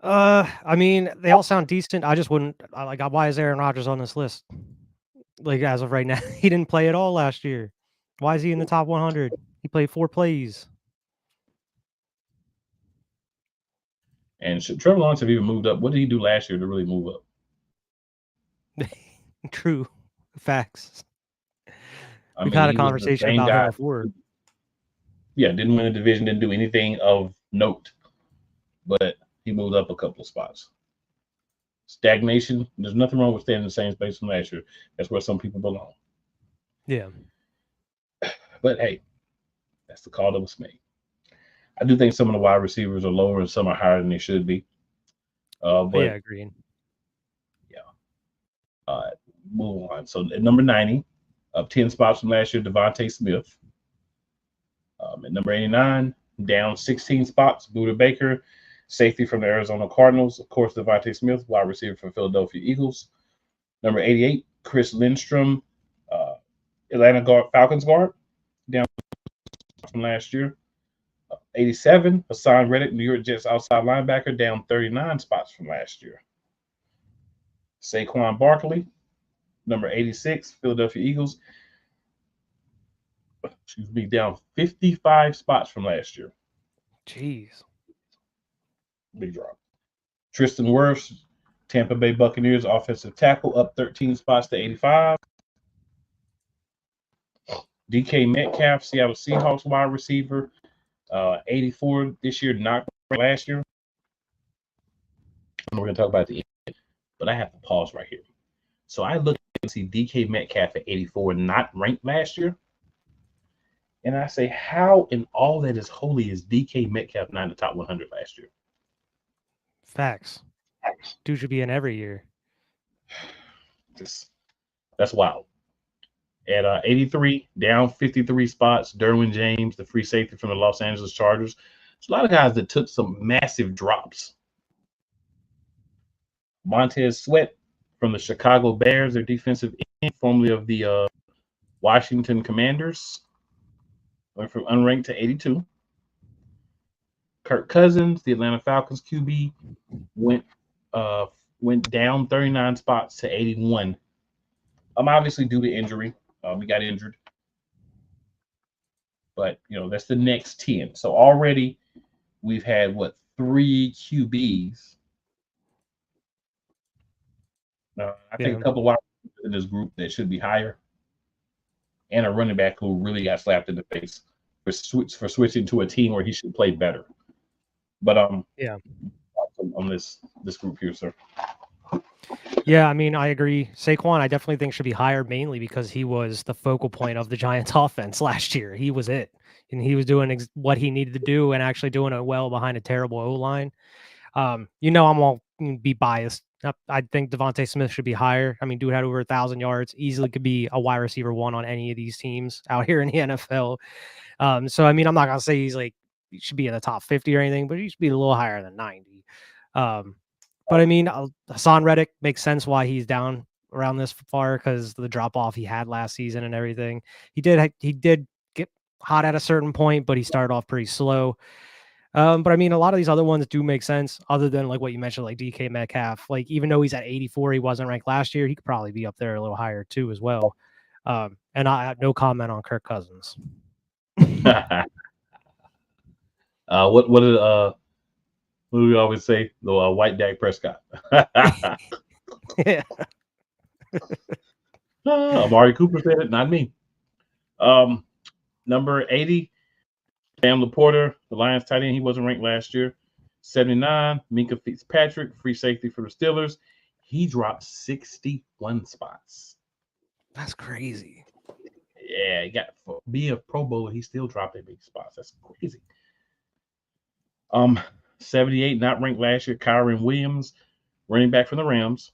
I mean, they all sound decent. I just wouldn't like. Why is Aaron Rodgers on this list? Like as of right now, he didn't play at all last year. Why is he in the top 100? He played 4 plays. And should Trevor Lawrence have even moved up? What did he do last year to really move up? True. Facts. We've had a conversation about him before. Yeah, didn't win a division, didn't do anything of note. but he moved up a couple of spots. Stagnation. There's nothing wrong with staying in the same space from last year. That's where some people belong. Yeah. But hey, that's the call that was made. I do think some of the wide receivers are lower and some are higher than they should be. But yeah, agreed. Yeah. Move on. So at number 90, up 10 spots from last year, Devontae Smith. At number 89, down 16 spots, Buda Baker, safety from the Arizona Cardinals. Of course, Devontae Smith, wide receiver for Philadelphia Eagles. Number 88, Chris Lindstrom, Atlanta Falcons guard, down from last year. 87, Hassan Reddick, New York Jets outside linebacker, down 39 spots from last year. Saquon Barkley, number 86, Philadelphia Eagles, down 55 spots from last year. Jeez. Big drop. Tristan Wirfs, Tampa Bay Buccaneers offensive tackle, up 13 spots to 85. DK Metcalf, Seattle Seahawks wide receiver, 84 this year, not last year. We're going to talk about the end, but I have to pause right here. So I look and see DK Metcalf at 84, not ranked last year. And I say, how in all that is holy is DK Metcalf not in the top 100 last year? Facts. Dude should be in every year. That's wild. At 83, down 53 spots, Derwin James, the free safety from the Los Angeles Chargers. There's a lot of guys that took some massive drops. Montez Sweat from the Chicago Bears, their defensive end, formerly of the Washington Commanders, went from unranked to 82. Kirk Cousins, the Atlanta Falcons QB, went down 39 spots to 81. Obviously due to injury. We got injured. But, that's the next 10. So already we've had, 3 QBs. I think a couple of wide receivers in this group that should be higher. And a running back who really got slapped in the face for switching to a team where he should play better. But on this group here, sir. Yeah, I mean, I agree. Saquon, I definitely think should be higher, mainly because he was the focal point of the Giants' offense last year. He was it, and he was doing what he needed to do, and actually doing it well behind a terrible O-line. I'm all be biased. I think Devontae Smith should be higher. I mean, dude had over 1,000 yards. Easily could be a wide receiver 1 on any of these teams out here in the NFL. So I mean, I'm not gonna say he should be in the top 50 or anything, but he should be a little higher than 90. But I mean, Hassan Reddick makes sense why he's down around this far because the drop off he had last season and everything. He did get hot at a certain point, but he started off pretty slow. But I mean, a lot of these other ones do make sense, other than like what you mentioned, like DK Metcalf. Like, even though he's at 84, he wasn't ranked last year. He could probably be up there a little higher too, as well. And I have no comment on Kirk Cousins. What do we always say? The white Dak Prescott. Yeah. Amari Cooper said it, not me. Number 80, Sam Laporta, the Lions tight end. He wasn't ranked last year. 79, Minkah Fitzpatrick, free safety for the Steelers. He dropped 61 spots. That's crazy. Yeah, he got for being a Pro Bowler, he still dropped that big spots. That's crazy. 78, not ranked last year, Kyron Williams, running back from the Rams.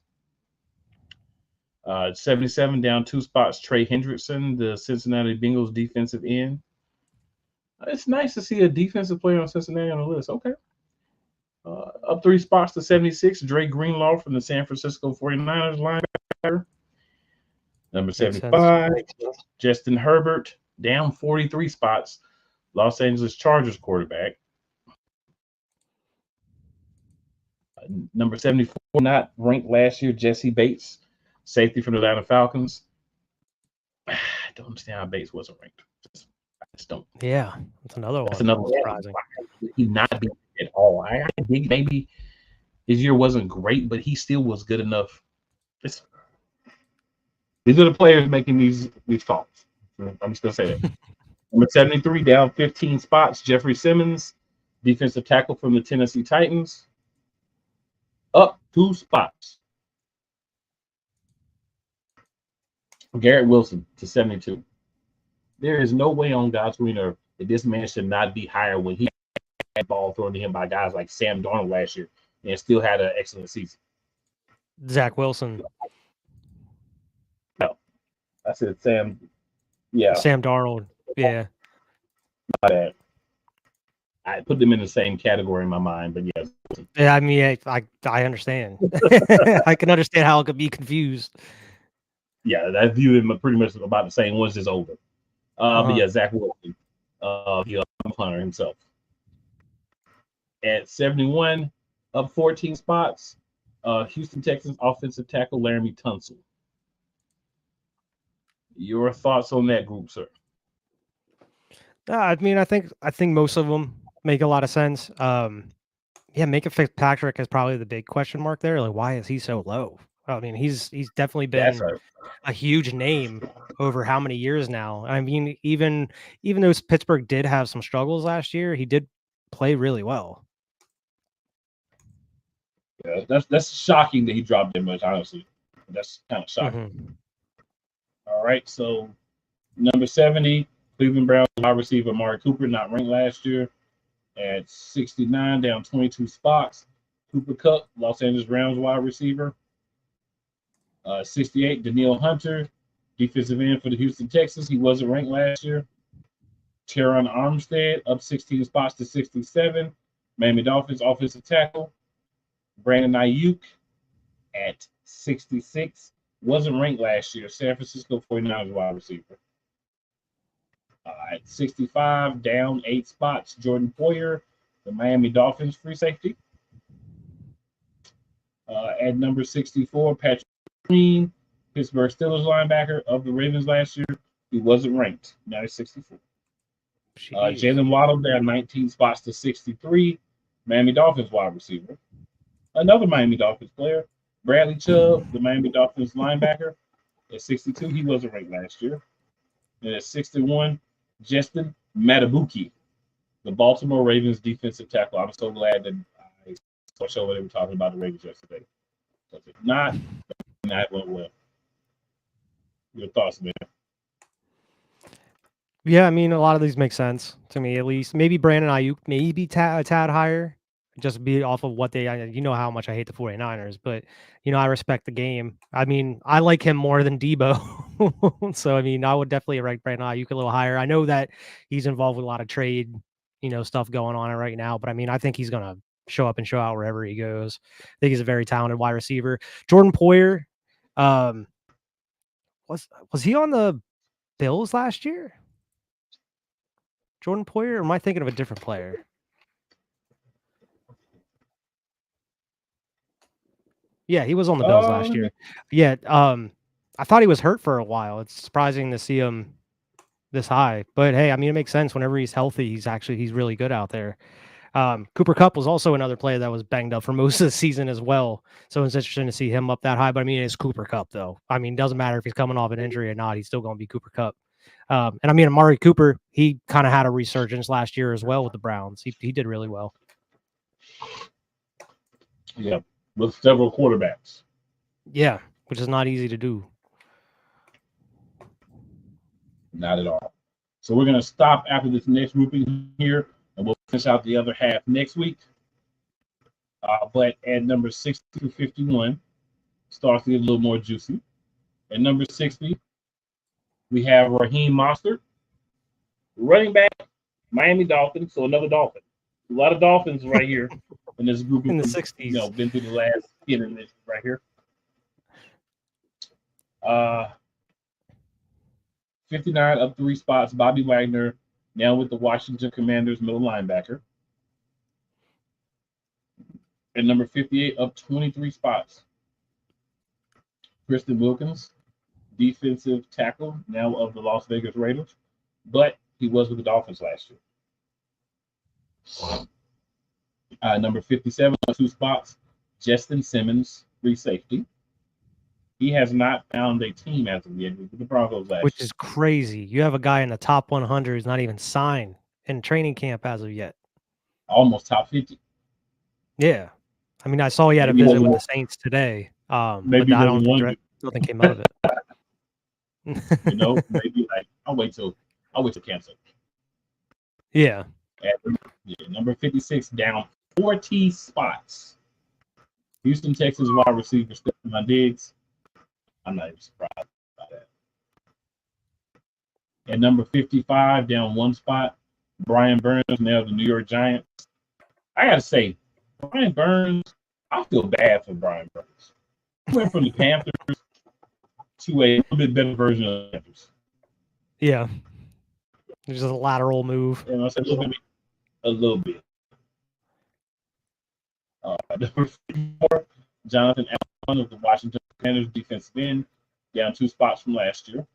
77, down 2 spots, Trey Hendrickson, the Cincinnati Bengals defensive end. It's nice to see a defensive player on Cincinnati on the list. Okay. Up 3 spots to 76, Dre Greenlaw from the San Francisco 49ers linebacker. Number 75, Justin Herbert, down 43 spots, Los Angeles Chargers quarterback. Number 74, not ranked last year, Jesse Bates, safety from the Atlanta Falcons. I don't understand how Bates wasn't ranked. I just don't. Yeah, that's another one. That's another one. Surprising. He not be at all. I think maybe his year wasn't great, but he still was good enough. These are the players making these calls. I'm just gonna say that. Number 73, down 15 spots, Jeffrey Simmons, defensive tackle from the Tennessee Titans, up 2 spots. Garrett Wilson to 72. There is no way on God's green earth that this man should not be higher when he had ball thrown to him by guys like Sam Darnold last year and still had an excellent season. Zach Wilson. No, I said Sam. Yeah, Sam Darnold. Yeah. My bad. I put them in the same category in my mind, but yes. Yeah, I mean, I understand. I can understand how it could be confused. Yeah, I view them pretty much about the same once it's over. But yeah, Zach Wilson, the punter himself. At 71, up 14 spots, Houston Texans offensive tackle Laramie Tunsil. Your thoughts on that group, sir? I mean, I think most of them make a lot of sense. Yeah, Micah Fitzpatrick is probably the big question mark there. Like, why is he so low? I mean, he's definitely been a huge name over how many years now. I mean, even though Pittsburgh did have some struggles last year, he did play really well. Yeah, that's shocking that he dropped that much, honestly. That's kind of shocking. Mm-hmm. All right, so number 70, Cleveland Browns wide receiver Amari Cooper, not ranked last year. At 69, down 22 spots. Cooper Kupp, Los Angeles Rams wide receiver. 68, Danielle Hunter, defensive end for the Houston Texans. He wasn't ranked last year. Teron Armstead, up 16 spots to 67. Miami Dolphins offensive tackle. Brandon Ayuk at 66. Wasn't ranked last year. San Francisco 49ers wide receiver. At 65, down 8 spots, Jordan Poyer, the Miami Dolphins free safety. At number 64, Patrick Green, Pittsburgh Steelers linebacker of the Ravens last year. He wasn't ranked. Now he's 64. Jalen Waddle down 19 spots to 63. Miami Dolphins wide receiver. Another Miami Dolphins player, Bradley Chubb, the Miami Dolphins linebacker. At 62, he wasn't ranked last year. And at 61, Justin Matabuki, the Baltimore Ravens defensive tackle. I'm so glad that I saw what they were talking about the Ravens yesterday. If not, that went well. Your thoughts, man? Yeah, I mean, a lot of these make sense to me, at least. Maybe Brandon Ayuk, maybe a tad higher, just be off of what you know how much I hate the 49ers, but, you know, I respect the game. I mean, I like him more than Debo. So, I mean, I would definitely rank Brandon Ayuk a little higher. I know that he's involved with a lot of trade, you know, stuff going on right now, but I mean, I think he's going to show up and show out wherever he goes. I think he's a very talented wide receiver. Jordan Poyer, was he on the Bills last year? Jordan Poyer, or am I thinking of a different player? Yeah, he was on the Bills last year. Yeah, I thought he was hurt for a while. It's surprising to see him this high, but hey, I mean, it makes sense. Whenever he's healthy, he's really good out there. Cooper Kupp was also another player that was banged up for most of the season as well, so it's interesting to see him up that high. But I mean, it's Cooper Kupp though. I mean, it doesn't matter if he's coming off an injury or not; he's still going to be Cooper Kupp. And I mean, Amari Cooper, he kind of had a resurgence last year as well with the Browns. He did really well. Yeah, with several quarterbacks. Yeah, which is not easy to do. Not at all. So we're going to stop after this next grouping here, and we'll finish out the other half next week. But at number 60 to 51, starts to get a little more juicy. At number 60, we have Raheem Mostert, running back, Miami Dolphins, so another Dolphin. A lot of Dolphins right here in this group. In the 60s. You know, been through the last internet right here. 59 up 3 spots, Bobby Wagner, now with the Washington Commanders middle linebacker. At number 58, up 23 spots, Kristen Wilkins, defensive tackle, now of the Las Vegas Raiders, but he was with the Dolphins last year. Number 57, 2 spots, Justin Simmons, free safety. He has not found a team as of yet with the Broncos last year. Which is crazy. You have a guy in the top 100 who's not even signed in training camp as of yet. almost top 50. Yeah. I mean, I saw he had a Maybe visit with wasn't the Saints today, but maybe I don't wasn't think one of nothing came out of it. maybe like I'll wait till cancel. Yeah. Number 56 down 40 spots. Houston Texans wide receiver Stephon Diggs. I'm not even surprised by that. At number 55, down one spot, Brian Burns, now the New York Giants. I gotta say, Brian Burns, I feel bad for Brian Burns. He went from the Panthers to a little bit better version of the Panthers. Yeah. It's just a lateral move. You know, I said a little bit. Number 54, Jonathan Allen of the Washington Commanders defensive end, down 2 spots from last year.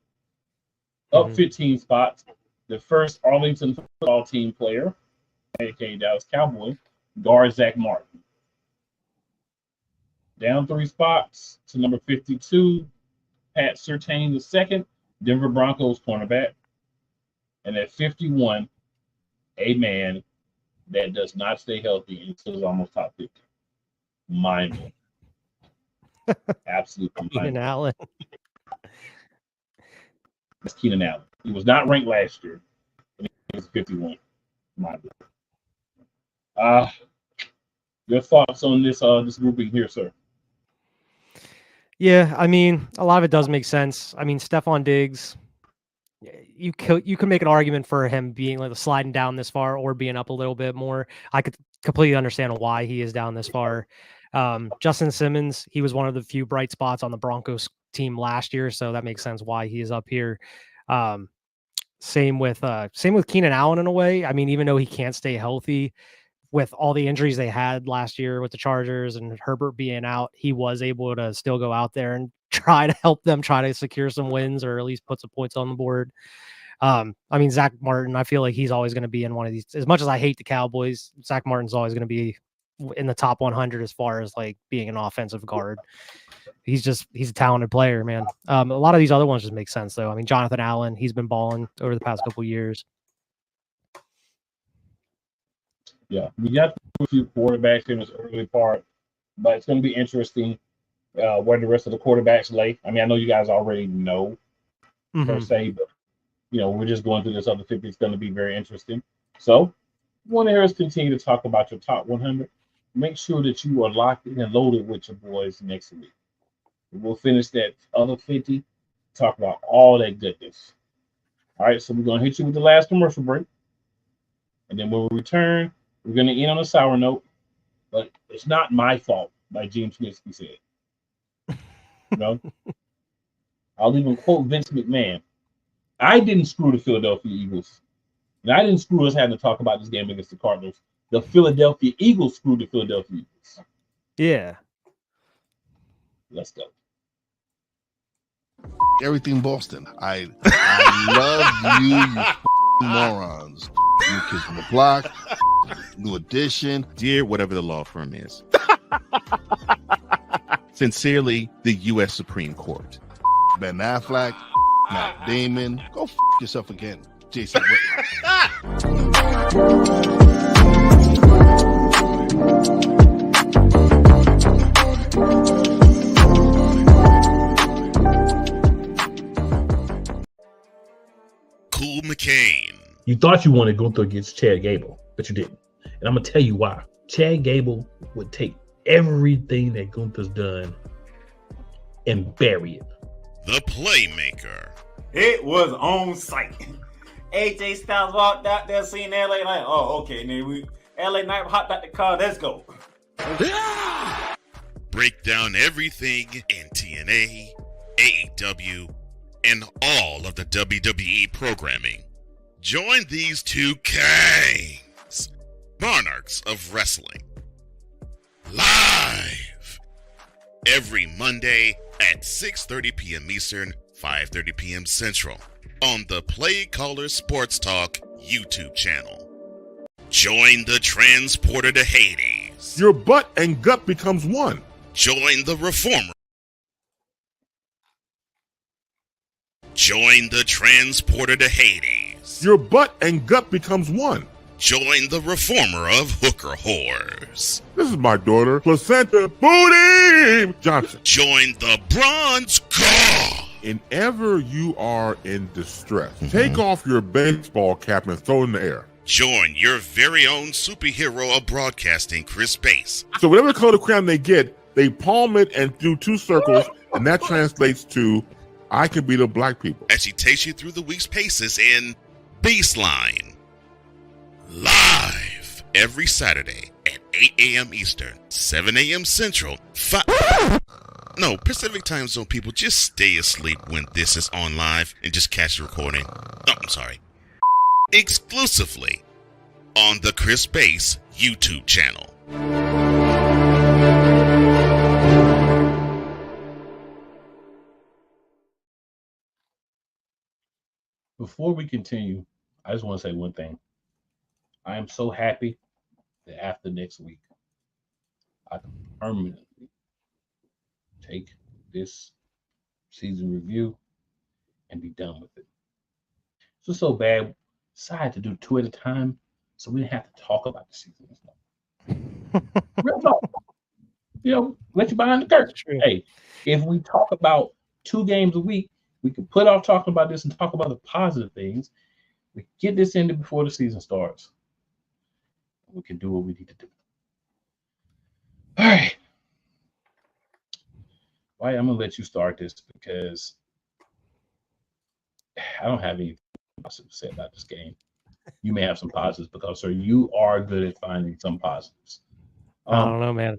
Up 15 spots, the first Arlington football team player, aka Dallas Cowboy, guard Zach Martin. Down 3 spots to number 52, Pat Surtain II, Denver Broncos cornerback. And at 51, a man that does not stay healthy until he's almost top 50. Mind-blowing. Absolutely mind-blowing. Keenan Allen. That's Keenan Allen. He was not ranked last year. He was 51. Mind-blowing. Your thoughts on this this grouping here, sir? Yeah, I mean, a lot of it does make sense. I mean, Stephon Diggs, you can make an argument for him being like sliding down this far or being up a little bit more. I could completely understand why he is down this far. Justin Simmons, he was one of the few bright spots on the Broncos team last year, so that makes sense why he is up here. Same with Keenan Allen in a way. I mean, even though he can't stay healthy with all the injuries they had last year with the Chargers and Herbert being out, he was able to still go out there and try to help them try to secure some wins or at least put some points on the board. I mean, Zach Martin, I feel like he's always going to be in one of these. As much as I hate the Cowboys, Zach Martin's always going to be in the top 100 as far as like being an offensive guard. He's a talented player, man. A lot of these other ones just make sense though. I mean, Jonathan Allen, he's been balling over the past couple of years. Yeah, we got a few quarterbacks in this early part, but it's going to be interesting where the rest of the quarterbacks lay. I mean, I know you guys already know per se, but we're just going through this other 50. It's going to be very interesting. So, want to hear us continue to talk about your top 100? Make sure that you are locked in and loaded with your boys next week. We'll finish that other 50, talk about all that goodness. All right, so we're going to hit you with the last commercial break, and then when we return, we're going to end on a sour note, but it's not my fault, like Gene Snitsky said. I'll even quote Vince McMahon. I didn't screw the Philadelphia Eagles. And I didn't screw us having to talk about this game against the Cardinals. The Philadelphia Eagles screwed the Philadelphia Eagles. Yeah. Let's go. Everything Boston. I love you morons. New Kids on the Block, New Edition, dear whatever the law firm is. Sincerely, the U.S. Supreme Court. Ben Affleck, Matt Damon, go yourself again, Jason Whitlock. Cool McCain. You thought you wanted Gunther against Chad Gable, but you didn't. And I'm going to tell you why. Chad Gable would take everything that Gunther's done and bury it. The Playmaker. It was on site. AJ Styles walked out there, seen LA Knight. Oh, okay. Then LA Knight hopped out the car. Let's go. Break down everything in TNA, AEW, and all of the WWE programming. Join these two kings, monarchs of wrestling, live every Monday at 6:30 p.m. Eastern, 5:30 p.m. Central on the Play Caller Sports Talk YouTube channel. Join the transporter to Hades. Your butt and gut becomes one. Join the reformer. Join the transporter to Hades. Your butt and gut becomes one. Join the reformer of hooker whores. This is my daughter, Placenta Booty Johnson. Join the bronze god. Whenever you are in distress, take off your baseball cap and throw it in the air. Join your very own superhero of broadcasting, Chris Bass. So whatever color crown they get, they palm it and do 2 circles, and that translates to, I can beat up black people. As she takes you through the week's paces in Baseline. Live every Saturday at 8 a.m. Eastern, 7 a.m. Central, No, Pacific time zone people, just stay asleep when this is on live and just catch the recording. Oh, I'm sorry. Exclusively on the Chris Bass YouTube channel. Before we continue, I just want to say one thing. I am so happy that after next week, I can permanently take this season review and be done with it. It's just so bad. Decided to do 2 at a time, so we didn't have to talk about the season. Real talk. You know, let you behind the curtain. Hey, if we talk about 2 games a week, we can put off talking about this and talk about the positive things. We get this ended before the season starts. We can do what we need to do. All right. Why I'm gonna let you start this because I don't have anything positive to say about this game. You may have some positives because, sir, you are good at finding some positives. I don't know, man.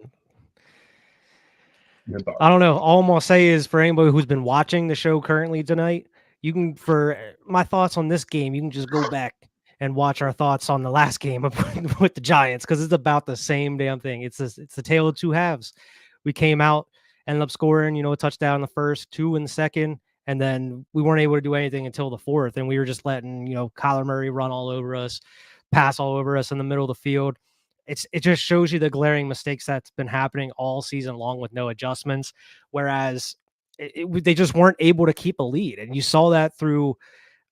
I don't know. All I'm gonna say is for anybody who's been watching the show currently tonight, you can, for my thoughts on this game, you can just go back and watch our thoughts on the last game with the Giants because it's about the same damn thing. It's the tale of 2 halves. We came out, ended up scoring, a touchdown in the first, 2 in the second, and then we weren't able to do anything until the fourth, and we were just letting Kyler Murray run all over us, pass all over us in the middle of the field. It just shows you the glaring mistakes that's been happening all season long with no adjustments, whereas they just weren't able to keep a lead. And you saw that through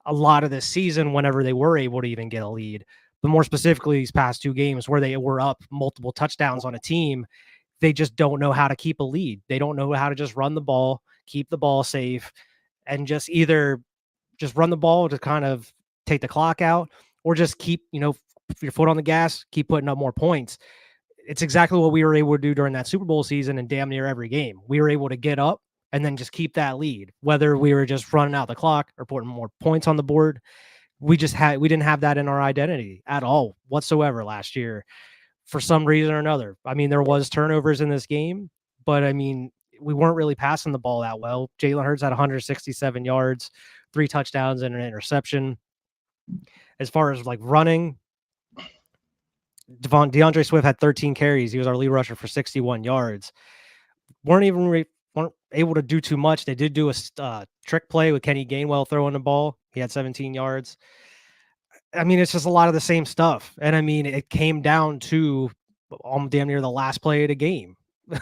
a lot of this season whenever they were able to even get a lead. But more specifically, these past 2 games where they were up multiple touchdowns on a team, they just don't know how to keep a lead. They don't know how to just run the ball, keep the ball safe, and just either just run the ball to kind of take the clock out or just keep, your foot on the gas, keep putting up more points. It's exactly what we were able to do during that Super Bowl season in damn near every game. We were able to get up and then just keep that lead, whether we were just running out the clock or putting more points on the board. We didn't have that in our identity at all whatsoever last year for some reason or another. I mean, there was turnovers in this game, but I mean, we weren't really passing the ball that well. Jalen Hurts had 167 yards, 3 touchdowns and an interception. As far as like running, DeAndre Swift had 13 carries. He was our lead rusher for 61 yards. Weren't able to do too much. They did do a trick play with Kenny Gainwell throwing the ball. He had 17 yards. I mean, it's just a lot of the same stuff. And I mean, it came down to damn near the last play of the game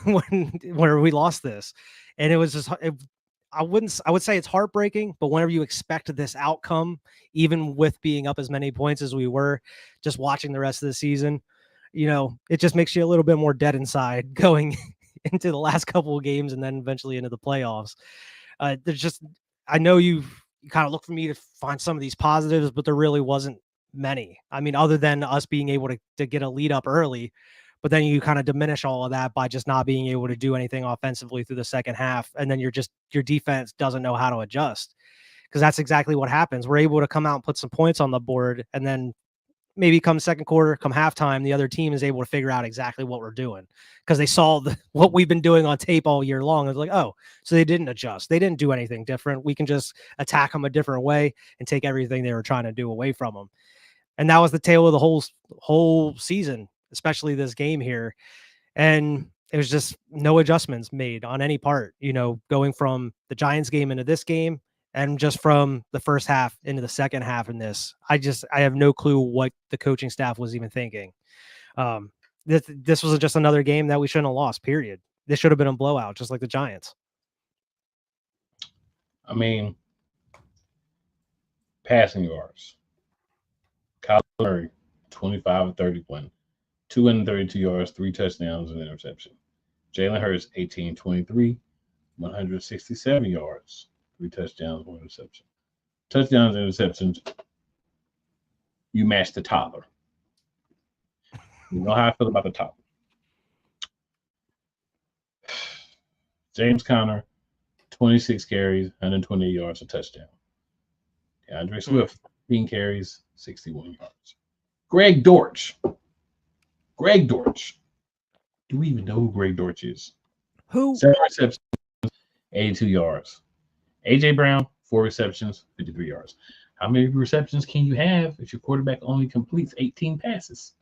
where we lost this. And it was just, I would say it's heartbreaking, but whenever you expect this outcome, even with being up as many points as we were, just watching the rest of the season, it just makes you a little bit more dead inside going into the last couple of games and then eventually into the playoffs. I know you kind of look for me to find some of these positives, but there really wasn't many. I mean, other than us being able to get a lead up early, but then you kind of diminish all of that by just not being able to do anything offensively through the second half. And then your defense doesn't know how to adjust, because that's exactly what happens. We're able to come out and put some points on the board. And then maybe come second quarter, come halftime, the other team is able to figure out exactly what we're doing because they saw what we've been doing on tape all year long. It's like, oh, so they didn't adjust. They didn't do anything different. We can just attack them a different way and take everything they were trying to do away from them. And that was the tale of the whole season, especially this game here. And it was just no adjustments made on any part, going from the Giants game into this game and just from the first half into the second half in this. I have no clue what the coaching staff was even thinking. This was just another game that we shouldn't have lost, period. This should have been a blowout, just like the Giants. I mean, passing yards. Kyler Murray 25 of 31, 232 yards, 3 touchdowns, and an interception. Jalen Hurts, 18-23, 167 yards, 3 touchdowns, 1 interception. Touchdowns and interceptions, you match the toddler. You know how I feel about the toddler. James Conner, 26 carries, 128 yards, a touchdown. DeAndre Swift, 15 carries, 61 yards. Greg Dortch. Do we even know who Greg Dortch is? Who? 7 receptions, 82 yards. A.J. Brown, 4 receptions, 53 yards. How many receptions can you have if your quarterback only completes 18 passes?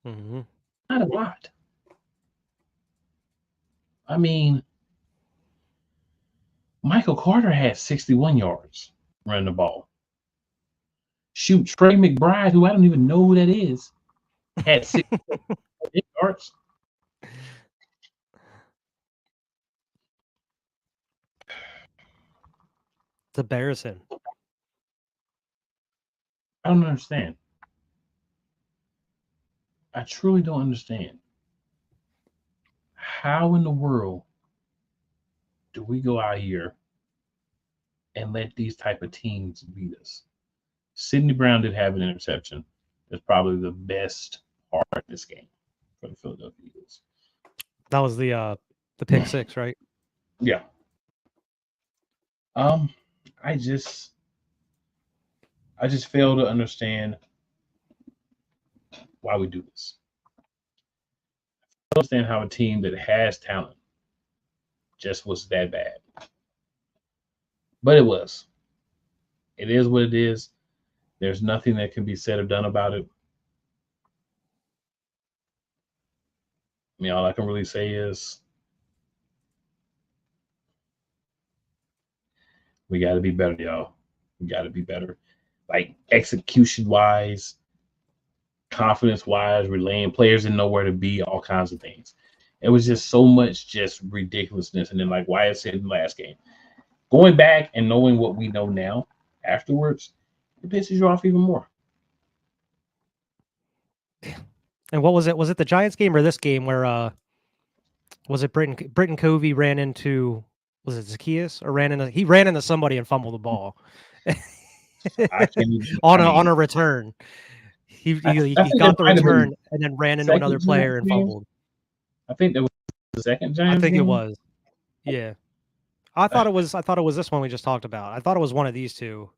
Mm-hmm. Not a lot. I mean, Michael Carter had 61 yards running the ball. Shoot, Trey McBride, who I don't even know who that is, had 6 yards. It's embarrassing. I don't understand. I truly don't understand. How in the world do we go out here and let these type of teams beat us? Sidney Brown did have an interception. That's probably the best part of this game for the Philadelphia Eagles. That was the pick six, right? Yeah. I just fail to understand why we do this. I don't understand how a team that has talent just was that bad. But it was. It is what it is. There's nothing that can be said or done about it. I mean, all I can really say is we got to be better, y'all. We got to be better. Like execution-wise, confidence-wise, relaying players didn't know where to be, all kinds of things. It was just so much just ridiculousness. And then like Wyatt said in the last game, going back and knowing what we know now afterwards, it pisses you off even more. And what was it? Was it the Giants game or this game where was it Britton Covey ran into, was it Zacchaeus, or he ran into somebody and fumbled the ball on a return. He got the return and then ran into another player and fumbled. I think that was the second Giants. I think game. It was. Yeah. I thought it was this one we just talked about. I thought it was one of these two.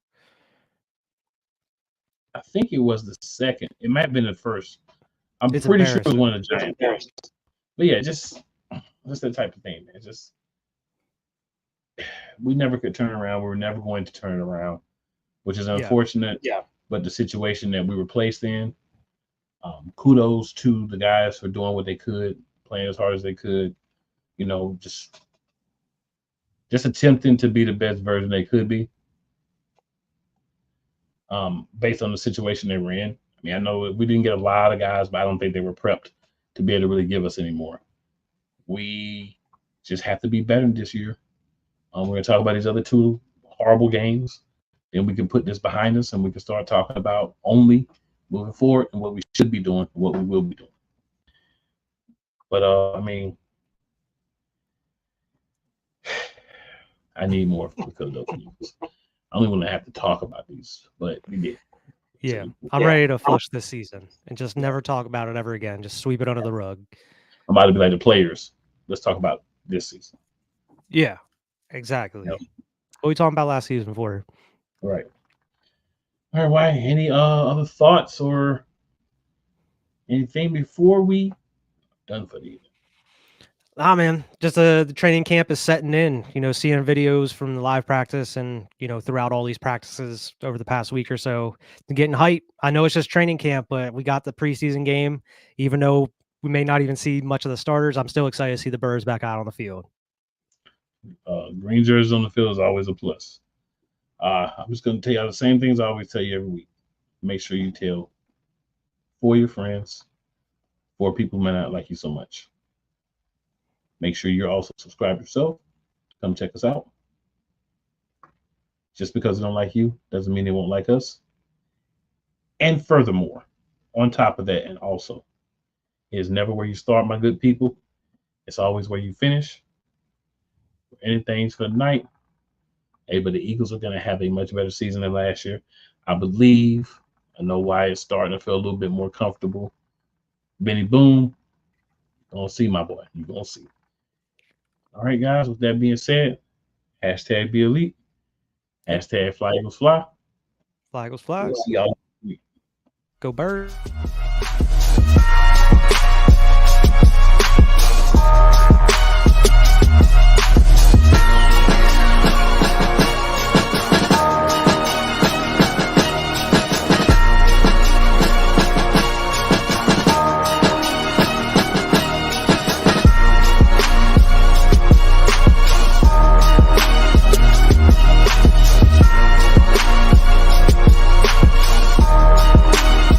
I think it was the second. It might have been the first. I'm pretty sure it was one of the Giants. But yeah, just that type of thing, man. Just we never could turn around. We were never going to turn it around, which is unfortunate. Yeah. But the situation that we were placed in, kudos to the guys for doing what they could, playing as hard as they could. You know, just attempting to be the best version they could be. Based on the situation they were in. I mean, I know we didn't get a lot of guys, but I don't think they were prepped to be able to really give us any more. We just have to be better this year. We're going to talk about these other 2 horrible games. Then we can put this behind us and we can start talking about only moving forward and what we should be doing, and what we will be doing. But, I mean, I need more for the Philadelphia Eagles. I don't even want to have to talk about these, but we did. Yeah, I'm ready to flush this season and just never talk about it ever again. Just sweep it under the rug. I'm about to be like the players. Let's talk about this season. Yeah, exactly. Yep. What we talking about last season for? Right. All right, Wyatt, any other thoughts or anything before we done for the evening? Man, just the training camp is setting in, seeing videos from the live practice and, throughout all these practices over the past week or so, getting hype. I know it's just training camp, but we got the preseason game. Even though we may not even see much of the starters, I'm still excited to see the Birds back out on the field. Green jerseys on the field is always a plus. I'm just going to tell you the same things I always tell you every week. Make sure you tell 4 your friends, 4 people who may not like you so much. Make sure you're also subscribed yourself. Come check us out. Just because they don't like you doesn't mean they won't like us. And furthermore, on top of that, and also, it's never where you start, my good people. It's always where you finish. Anything for the night. Hey, but the Eagles are going to have a much better season than last year. I believe. I know why it's starting to feel a little bit more comfortable. Benny Boom, you're going to see, my boy. You're going to see. All right, guys. With that being said, hashtag be elite. Hashtag fly Eagles fly. Fly Eagles fly. We'll see y'all. Go Birds.